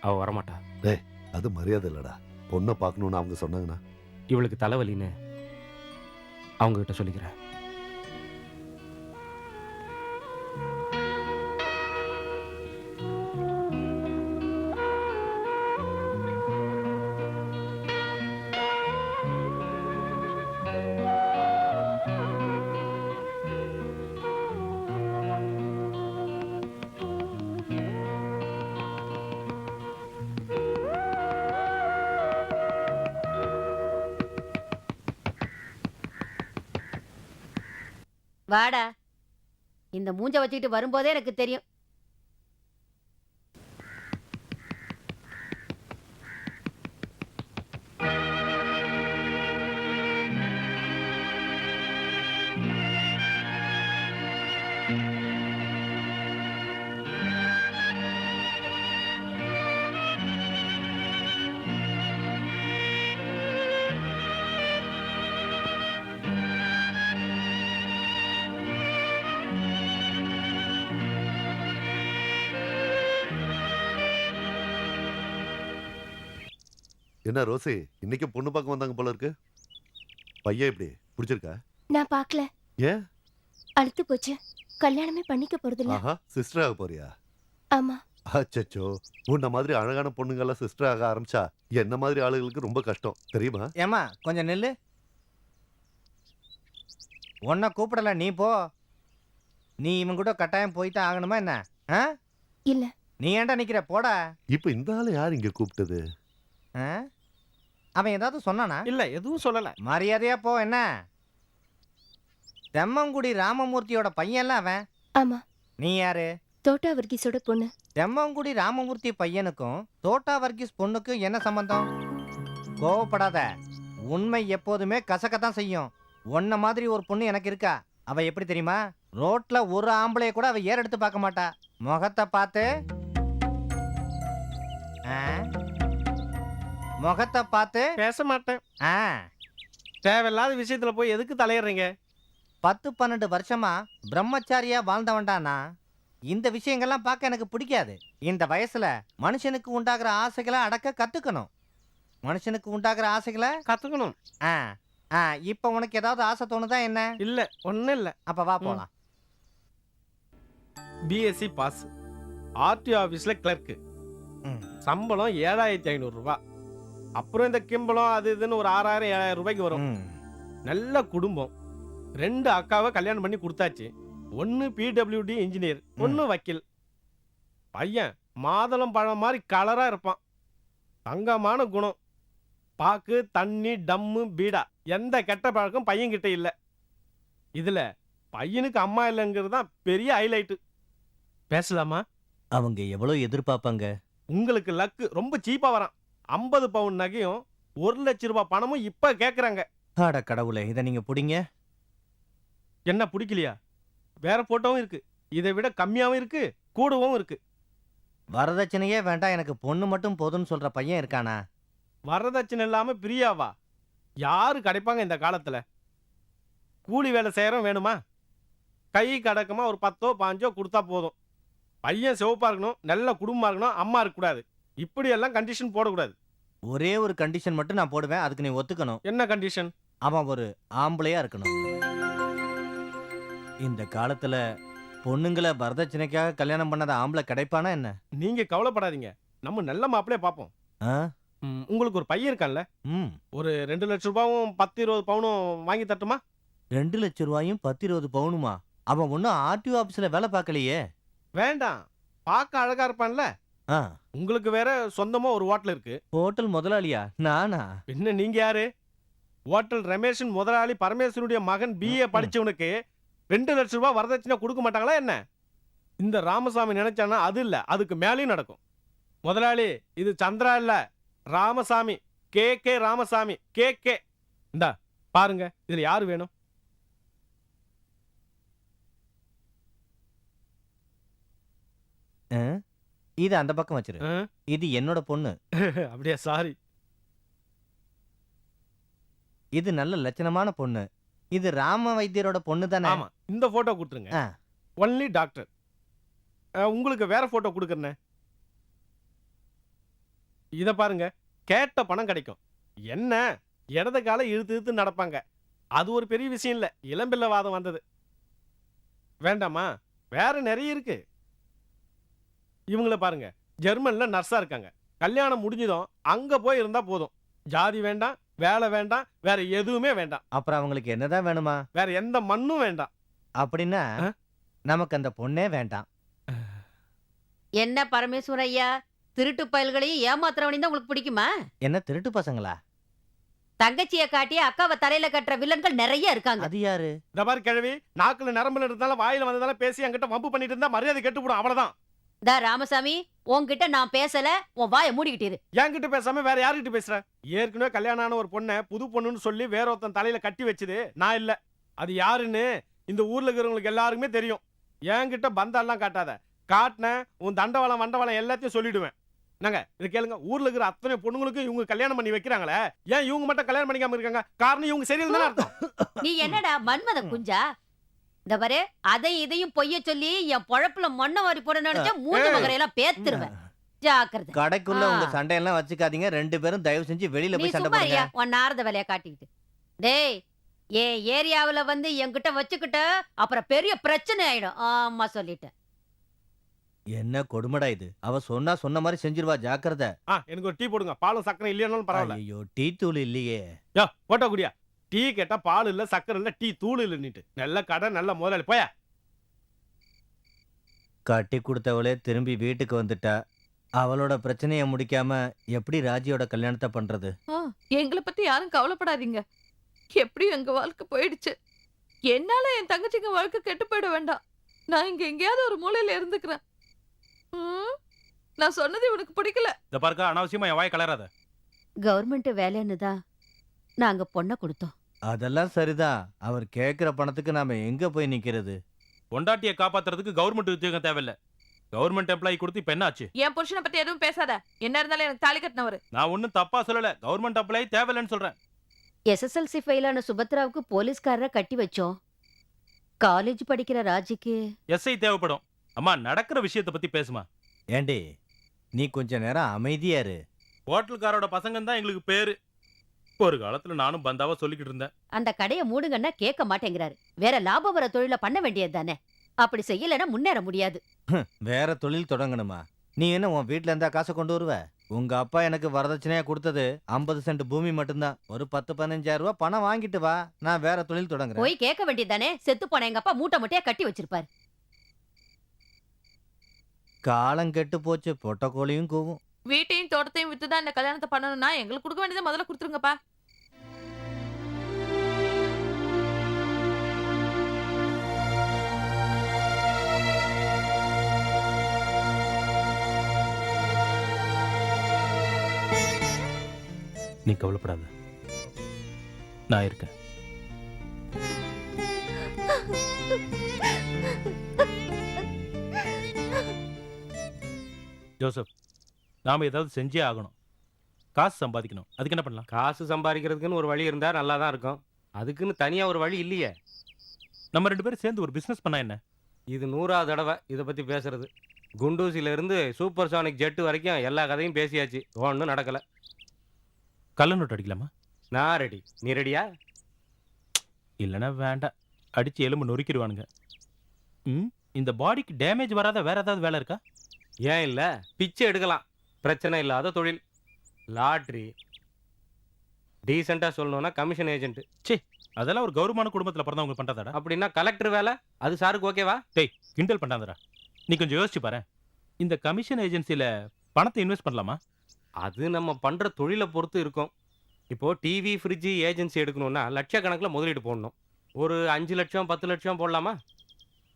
அவ வரமாட்டா. அது மரியாதை இல்லடா. பொண்ணை பார்க்கணும்னு அவங்க சொன்னாங்கன்னா இவளுக்கு தலைவலின்னு அவங்க கிட்ட சொல்லிக்கிறேன். வாடா. இந்த மூஞ்ச வச்சுக்கிட்டு வரும்போதே எனக்கு தெரியும். என்ன ரோசி, இன்னைக்கு பொண்ணு பார்க்க வந்தாங்க போல இருக்கு. பையன் எப்படி பிடிச்சிருக்கா? நான் பார்க்கல. ஏன்? அழுத்து போச்சு. கல்யாணமே பண்ணிக்க போறதில்ல. ஆஹா, சிஸ்டர் ஆக போறியா? ஆமா. அச்சச்சோ, உன்ன மாதிரி அழகான பொண்ணுங்க எல்லாம் சிஸ்டர் ஆக ஆரம்பிச்சா என்ன மாதிரி ஆளுகளுக்கு ரொம்ப கஷ்டம் தெரியுமா? ஏமா கொஞ்சம் நில்லு. உன்னை கூப்பிடல, நீ போ. நீ இவன் கூட கட்டாயம் போய்தான் ஆகணுமா என்ன? ஆ? இல்ல. நீ ஏன்டா நிக்கிற? போடா. இப்ப இந்த ஆளு யார் இங்க கூப்பிட்டது? ஆ? அவன் ஏதாவது சொன்னானா? இல்ல எதுவும் சொல்லல. மரியாதையா போ. என்ன தெம்மங்குடி ராமமூர்த்தியோட பையன்ல அவன்? ஆமா. நீ யாரு? தோட்டா வர்கீஸோட பொண்ணு. தெம்மங்குடி ராமமூர்த்தி பையனுக்கும் தோட்டா வர்கீஸ் பொண்ணுக்கும் என்ன சம்பந்தம்? கோவப்படாத. உண்மை எப்போதுமே கசக்கத்தான் செய்யும். உன்ன மாதிரி ஒரு பொண்ணு எனக்கு இருக்கா. அவ எப்படி தெரியுமா? ரோட்ல ஒரு ஆம்பளைய கூட அவ ஏற எடுத்து பார்க்க மாட்டா. முகத்தை பார்த்து முகத்தை பார்த்து பேச மாட்டேன். ஆ, தேவையில்லாத விஷயத்துல போய் எதுக்கு தலையிடுறீங்க? 10-12 வருஷமா பிரம்மச்சாரியா வாழ்ந்தவன்டானா இந்த விஷயங்கள்லாம் பார்க்க எனக்கு பிடிக்காது. இந்த வயசுல மனுஷனுக்கு உண்டாகிற ஆசைகளை அடக்க கத்துக்கணும். மனுஷனுக்கு உண்டாகிற ஆசைகளை கத்துக்கணும். ஆ ஆ இப்போ உனக்கு ஏதாவது ஆசை தோணுதா என்ன? இல்ல ஒன்னும் இல்ல. அப்ப வா போலாம். பிஎஸ்சி பாஸ், ஆர்டிஓ ஆபீஸ்ல கிளர்க், ம். சம்பளம் 7500 ரூபாய். அப்புறம் இந்த கிம்பளம் அது இதுன்னு ஒரு 6000-7000 ரூபாய்க்கு வரும். ம். நல்ல குடும்பம். 2 அக்காவை கல்யாணம் பண்ணி கொடுத்தாச்சு. ஒன்னு பிடபிள்யூடி இன்ஜினியர், ஒன்னு வக்கீல். பையன் மாதுளம் பழம் மாதிரி கலரா இருப்பான். தங்கமான குணம். பாக்கு, தண்ணி, டம்மு, பீடா எந்த கெட்ட பழக்கம் பையன் கிட்ட இல்ல. இதுல பையனுக்கு அம்மா இல்லைங்கிறது தான் பெரிய ஹைலைட். பேசலாமா? அவங்க எவ்வளவு எதிர்பார்ப்பாங்க? உங்களுக்கு லக்கு ரொம்ப சீப்பா வரான். 50 பவுன் நகையும் 1 லட்சம் ரூபாய் பணமும் இப்ப கேக்குறாங்க. அட கடவுளே, இதை நீங்க புடிங்க. என்ன பிடிக்கலையா? வேற போட்டோவும் இருக்கு. இதை விட கம்மியாவும் இருக்கு, கூடவும் இருக்கு. வரதட்சணையே வேண்டாம், எனக்கு பொண்ணு மட்டும் போதும்னு சொல்ற பையன் இருக்கானா? வரதட்சணை இல்லாம பிரியாவா? யாரு கிடைப்பாங்க இந்த காலத்துல? கூலி வேலை செய்யறோம் வேணுமா? கை கடக்கமா ஒரு 10ஓ 15ஓ கொடுத்தா போதும். பையன் சிவப்பா இருக்கணும், நல்ல குடும்பமா இருக்கணும், அம்மா இருக்கக்கூடாது. இப்படி எல்லாம் கண்டிஷன் போடக்கூடாது. ஒரே ஒரு கண்டிஷன் மட்டும் நான் போடுவேன், அதுக்கு நீ ஒத்துக்கணும். என்ன கண்டிஷன்? அவன் ஒரு ஆம்பளையா இருக்கணும். இந்த காலத்துல பொண்ணுங்களை வரதட்சணைக்காக கல்யாணம் பண்ணாத ஆம்பளை கிடைப்பானா என்ன? நீங்க கவலைப்படாதீங்க, நம்ம நல்ல மாப்பிளைய பார்ப்போம். ஆ? உங்களுக்கு ஒரு பையன் இருக்கான்ல, ம். ஒரு 2 லட்சம் ரூபாயும் 10-20 பவுனும் வாங்கி தட்டுமா? 2 லட்சம் ரூபாயும் 10-20 பவுனுமா? அவன் ஒன்னும் ஆர்டிஓ ஆபீஸ்ல வேலை பார்க்கலையே. வேண்டாம், பார்க்க அழகா இருப்பான்ல. ஆ, உங்களுக்கு வேற சொந்தமா ஒரு ஹோட்டல் இருக்கு. ஹோட்டல் முதலாளியா? நானா? என்ன நீங்க யாரு? ஹோட்டல் ரமேஷன் முதலாளி பரமேஸ்வரனுடைய மகன் பிஏ படிச்சவனுக்கு 2 லட்சம் ரூபாய் வரதட்சணை கொடுக்க மாட்டாங்களா என்ன? இந்த ராமசாமி நினைச்சானா அது இல்ல, அதுக்கு மேலேயும் நடக்கும். முதலாளி, இது சந்திரா இல்ல, ராமசாமி. கே ராமசாமி. கே. இந்தா பாருங்க, இதுல யாரு வேணும்? ஆ? இது அந்த பக்கம் வச்சிரு. ஆ? இது என்னோட பொண்ணு. அப்படியா? சாரி. இது நல்ல லட்சணமான பொண்ணு. இது ராம வைத்தியரோட பொண்ணு தானே? ஆமா, இந்த போட்டோ கொடுத்துருங்க. ஆ. Only doctor. உங்களுக்கு வேற போட்டோ கொடுக்கறேன். இத பாருங்க, கேட்ட பணம் கிடைக்கும். என்ன இடது கால இழுத்து இழுத்து நடப்பாங்க. அது ஒரு பெரிய விஷயம் இல்ல, இளம்பிள்ளவாதம் வந்தது. வேண்டாமா? வேற நிறைய இருக்கு. இவங்கள பாருங்க, ஜெர்மன்ல நர்ஸா இருக்காங்க. கல்யாணம் முடிஞ்சதும் அங்க போய் இருந்தா போதும். ஜாதி வேண்டாம், வேலை வேண்டாம், வேற எதுவுமே வேண்டாம். அப்புறம் அவங்களுக்கு என்னதான் வேணுமா? வேற எந்த மண்ணும் வேண்டாம். அப்படின்னா நமக்கு அந்த பொண்ணே வேண்டாம். என்ன பரமேஸ்வர ஐயா, திருட்டு பயல்களையும் ஏமாத்துறவனையும் தான் உங்களுக்கு பிடிக்குமா? என்ன திருட்டு பசங்களா? தங்கச்சிய காட்டி அக்காவை தலையில கட்டுற வில்லன்கள் நிறைய இருக்காங்க. அது யாரு? இந்த மாதிரி கிழவி நாக்குல நரம்புல இருந்தாலும் வாயில வந்ததால பேசி என்கிட்ட வம்பு பண்ணிட்டு இருந்தா மரியாதை கெட்டு போடும், அவ்வளவுதான். ராமசாமி, உன்கிட்ட நான் பேசல, உன் வாயை மூடிக்கிட்டு இரு. என்கிட்ட பேசாம வேற யாருக்கிட்ட பேசுற? ஏற்கனவே கல்யாணம் ஆன ஒரு பொண்ணை புது பொண்ணுன்னு சொல்லி வேற ஒருத்தன் தலையில கட்டி வச்சது நான் இல்ல. அது யாருன்னு இந்த ஊர்ல இருக்கிறவங்களுக்கு எல்லாருக்குமே தெரியும். என்கிட்ட பந்தாலாம் காட்டாத. காட்டின உன் தண்டவாளம் வண்டவாளம் எல்லாத்தையும் சொல்லிடுவேன். நாங்க இது கேளுங்க, ஊர்ல இருக்கிற அத்தனை பொண்ணுங்களுக்கு இவங்க கல்யாணம் பண்ணி வைக்கிறாங்களே, ஏன் இவங்க மட்டும் கல்யாணம் பண்ணிக்காம இருக்காங்க? காரணம் இவங்க சரியில்லைன்னு அர்த்தம். நீ என்னடா மன்மத குஞ்சா? இந்த பாரு, அதையும் இதையும் பொய்ய சொல்லி என் பொழப்புல மண்ணை வாரி போட நினைச்சா மூணு மகரையெல்லாம் பேத்துருவேன். ஜாக்கிரதை. கடைக்குள்ள உங்க சண்டையெல்லாம் வச்சுக்காதீங்க. 2 பேரும் தயவு செஞ்சு வெளியில நீ போய் சண்டை சும்மா போடுங்க. இருயா, உன் நாரத வேலையா காட்டிக்கிட்டு. டேய், என் ஏரியாவுல வந்து என்கிட்ட வச்சுக்கிட்ட அப்புறம் பெரிய பிரச்சனை ஆயிடும். ஆமா சொல்லிட்டேன். என்ன கொடுமடா இது? அவ சொன்ன மாதிரி செஞ்சிருவா, ஜாக்கிரதை. எனக்கு ஒரு டீ போடுங்க. பாலும் சக்கரை இல்லையானாலும் பரவாயில்ல. ஐயோ, டீ தூள் இல்லையே. யோ போட்டோ குடியா. டீ கேட்டா பால் இல்ல, சக்கரை இல்ல, டீ தூள் இல்லன்னுட்டு. நல்ல கடை, நல்ல முதலாளி. போயா. கட்டி கொடுத்தவளே திரும்பி வீட்டுக்கு வந்துட்டா. அவளோட பிரச்சனையை முடிக்காம எப்படி ராஜியோட கல்யாணத்தை பண்றது? எங்களை பத்தி யாரும் கவலைப்படாதீங்க. எப்படியும் எங்க வாழ்க்கை போயிடுச்சு. என்னால என் தங்கச்சிங்க வாழ்க்கை கெட்டு போயிட வேண்டாம். நான் இங்க எங்கேயாவது ஒரு மூலையில இருந்துக்கிறேன். நான் சொன்னது இவனுக்கு பிடிக்கல. இந்த பாருக்கா, அனாவசியமா என் வாய் கலராத. கவர்மெண்ட் வேலைன்னு தான் நாங்க பொண்ணை கொடுத்தோம். அதெல்லாம் சரிதான். அவர் கேக்குற பணத்துக்கு நாம எங்க போய் நிக்கிறது? பொண்டாட்டியை காப்பாத்துறதுக்கு கவர்மெண்ட் உத்தியோகம் தேவையில்ல. கவர்மெண்ட் எம்ப்ளாயி கொடுத்து இப்ப என்ன ஆச்சு? என் புருஷனை பத்தி எதுவும் பேசாத. என்ன இருந்தாலும் எனக்கு தாலி கட்டினவரு. நான் ஒன்னும் தப்பா சொல்லல. கவர்மெண்ட் எம்ப்ளாயி தேவையில்லைன்னு சொல்றேன். SSLC ஃபெயிலான சுபத்ராவுக்கு போலீஸ்காரரை கட்டி வச்சோம். காலேஜ் படிக்கிற ராஜிக்கு எஸ்ஐ தேவைப்படும். அம்மா, நடக்கிற விஷயத்தை பத்தி பேசுமா. ஏண்டி, நீ கொஞ்ச நேரம் அமைதியா இரு. ஹோட்டல்காரோட பசங்க தான் எங்களுக்கு பேரு. ஒரு காலத்துல நானும் பந்தாவா சொல்லிக்கிட்டு இருந்தேன். அந்த கடையை மூடுங்கன்னா கேட்க மாட்டேங்கிறாரு. வேற லாபம் வர தொழில பண்ண வேண்டியது தானே. அப்படி செய்யலைன்னா முன்னேற முடியாது. வேற தொழில் தொடங்கணுமா? நீ என்ன உன் வீட்ல இருந்தா காசை கொண்டு வருவ? உங்க அப்பா எனக்கு வரதட்சணையா கொடுத்தது 50 சென்ட் பூமி மட்டும்தான். ஒரு 10-15,000 ரூபாய் பணம் வாங்கிட்டு வா, நான் வேற தொழில் தொடங்குறேன். போய் கேட்க வேண்டியது தானே. செத்து போன எங்க அப்பா மூட்டை மூட்டையா கட்டி வச்சிருப்பாரு. காலம் கெட்டு போச்சு, பொட்ட கோழியும் கூவும். வீட்டையும் தோட்டத்தையும் வித்துதான் இந்த கல்யாணத்தை பண்ணணும்னா எங்களுக்கு கொடுக்க வேண்டியதை முதல்ல கொடுத்துருங்கப்பா. நீ கவலைப்படாத, நான் இருக்கேன். ஜோசப், நாம ஏதாவது செஞ்சே ஆகணும். காசு சம்பாதிக்கணும். அதுக்கு என்ன பண்ணலாம்? காசு சம்பாதிக்கிறதுக்குன்னு ஒரு வழி இருந்தா நல்லா தான் இருக்கும். அதுக்குன்னு தனியா ஒரு வழி இல்லையே. நம்ம 2 பேரும் சேர்ந்து ஒரு பிசினஸ் பண்ணா என்ன? இது 100வது தடவை இதை பத்தி பேசுறது. குண்டூசில இருந்து சூப்பர் சானிக் ஜெட் வரைக்கும் எல்லா கதையும் பேசியாச்சு. ஒன்றும் நடக்கல. கள்ள நோட்டு அடிக்கலாமா? நான் ரெடி. நீ ரெடியா? இல்லைன்னா வேண்டாம். அடிச்சு எலும்பு நொறுக்கிடுவானுங்க. இந்த பாடிக்கு டேமேஜ் வராத வேற ஏதாவது வேலை இருக்கா? ஏன் இல்ல, பிச்சை எடுக்கலாம். பிரச்சனை இல்லாத தொழில். லாட்ரி. டீசெண்டா சொல்லணும்னா கமிஷன் ஏஜென்ட். சே, அதெல்லாம் ஒரு கௌரவமான குடும்பத்துல பிறந்தவங்க பண்றதாடா. அப்படின்னா கலெக்டர் வேலை, அது சாருக்கு ஓகேவா? டேய், கிண்டல் பண்ணாதடா. நீ கொஞ்சம் யோசிச்சு பாரு. இந்த கமிஷன் ஏஜென்சில பணத்தை இன்வெஸ்ட் பண்ணலாமா? அது நம்ம பண்ற தொழிலை பொறுத்து இருக்கும். இப்போ டிவி ஃப்ரிட்ஜ் ஏஜென்சி எடுக்கணும்னா லட்சக்கணக்கில் முதலீடு போடணும். ஒரு 5 லட்சம் 10 லட்சம் போடலாமா?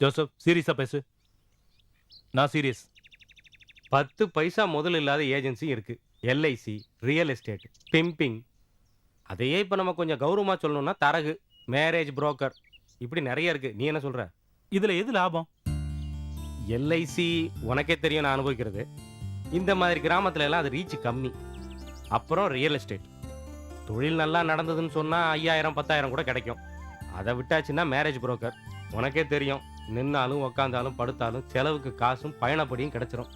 ஜோசப், சீரியஸா பேசு. நான் சீரியஸ். 10 பைசா முதல் இல்லாத ஏஜென்சி இருக்கு. LIC, real estate, pimping. அதையே இப்போ நம்ம கொஞ்சம் கௌரவமா சொல்லணும்னா தரகு, மேரேஜ் புரோக்கர், இப்படி நிறைய இருக்கு. நீ என்ன சொல்ற? இதுல எது லாபம்? LIC உனக்கே தெரியும், நான் அனுபவிக்கிறது. இந்த மாதிரி கிராமத்துல எல்லாம் அது ரீச் கம்மி. அப்புறம் ரியல் எஸ்டேட் தொழில் நல்லா நடந்ததுன்னு சொன்னா 5000 10,000 கூட கிடைக்கும். அதை விட்டாச்சுன்னா மேரேஜ் புரோக்கர். உனக்கே தெரியும், நின்னாலும் உக்காந்தாலும் படுத்தாலும் செலவுக்கு காசும் பயணப்படியும் கிடைச்சிரும்.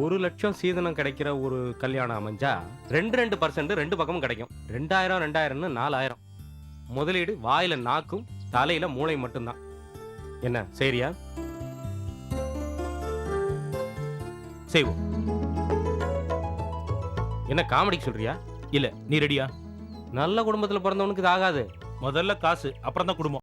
1 லட்சம் சீதனம் கிடைக்கிற ஒரு கல்யாணம் அமைஞ்சா 2% 2 பக்கமும் கிடைக்கும். 2000 2000ன்னு 4000. முதலீடு வாயில நாக்கும் தலையில மூளை மட்டும்தான். என்ன சரியா? செய்வோம். என்ன காமெடிக்கு சொல்றியா? இல்ல, நீ ரெடியா? நல்ல குடும்பத்துல பிறந்தவனுக்கு இது ஆகாது. முதல்ல காசு, அப்புறம் தான் குடும்பம்.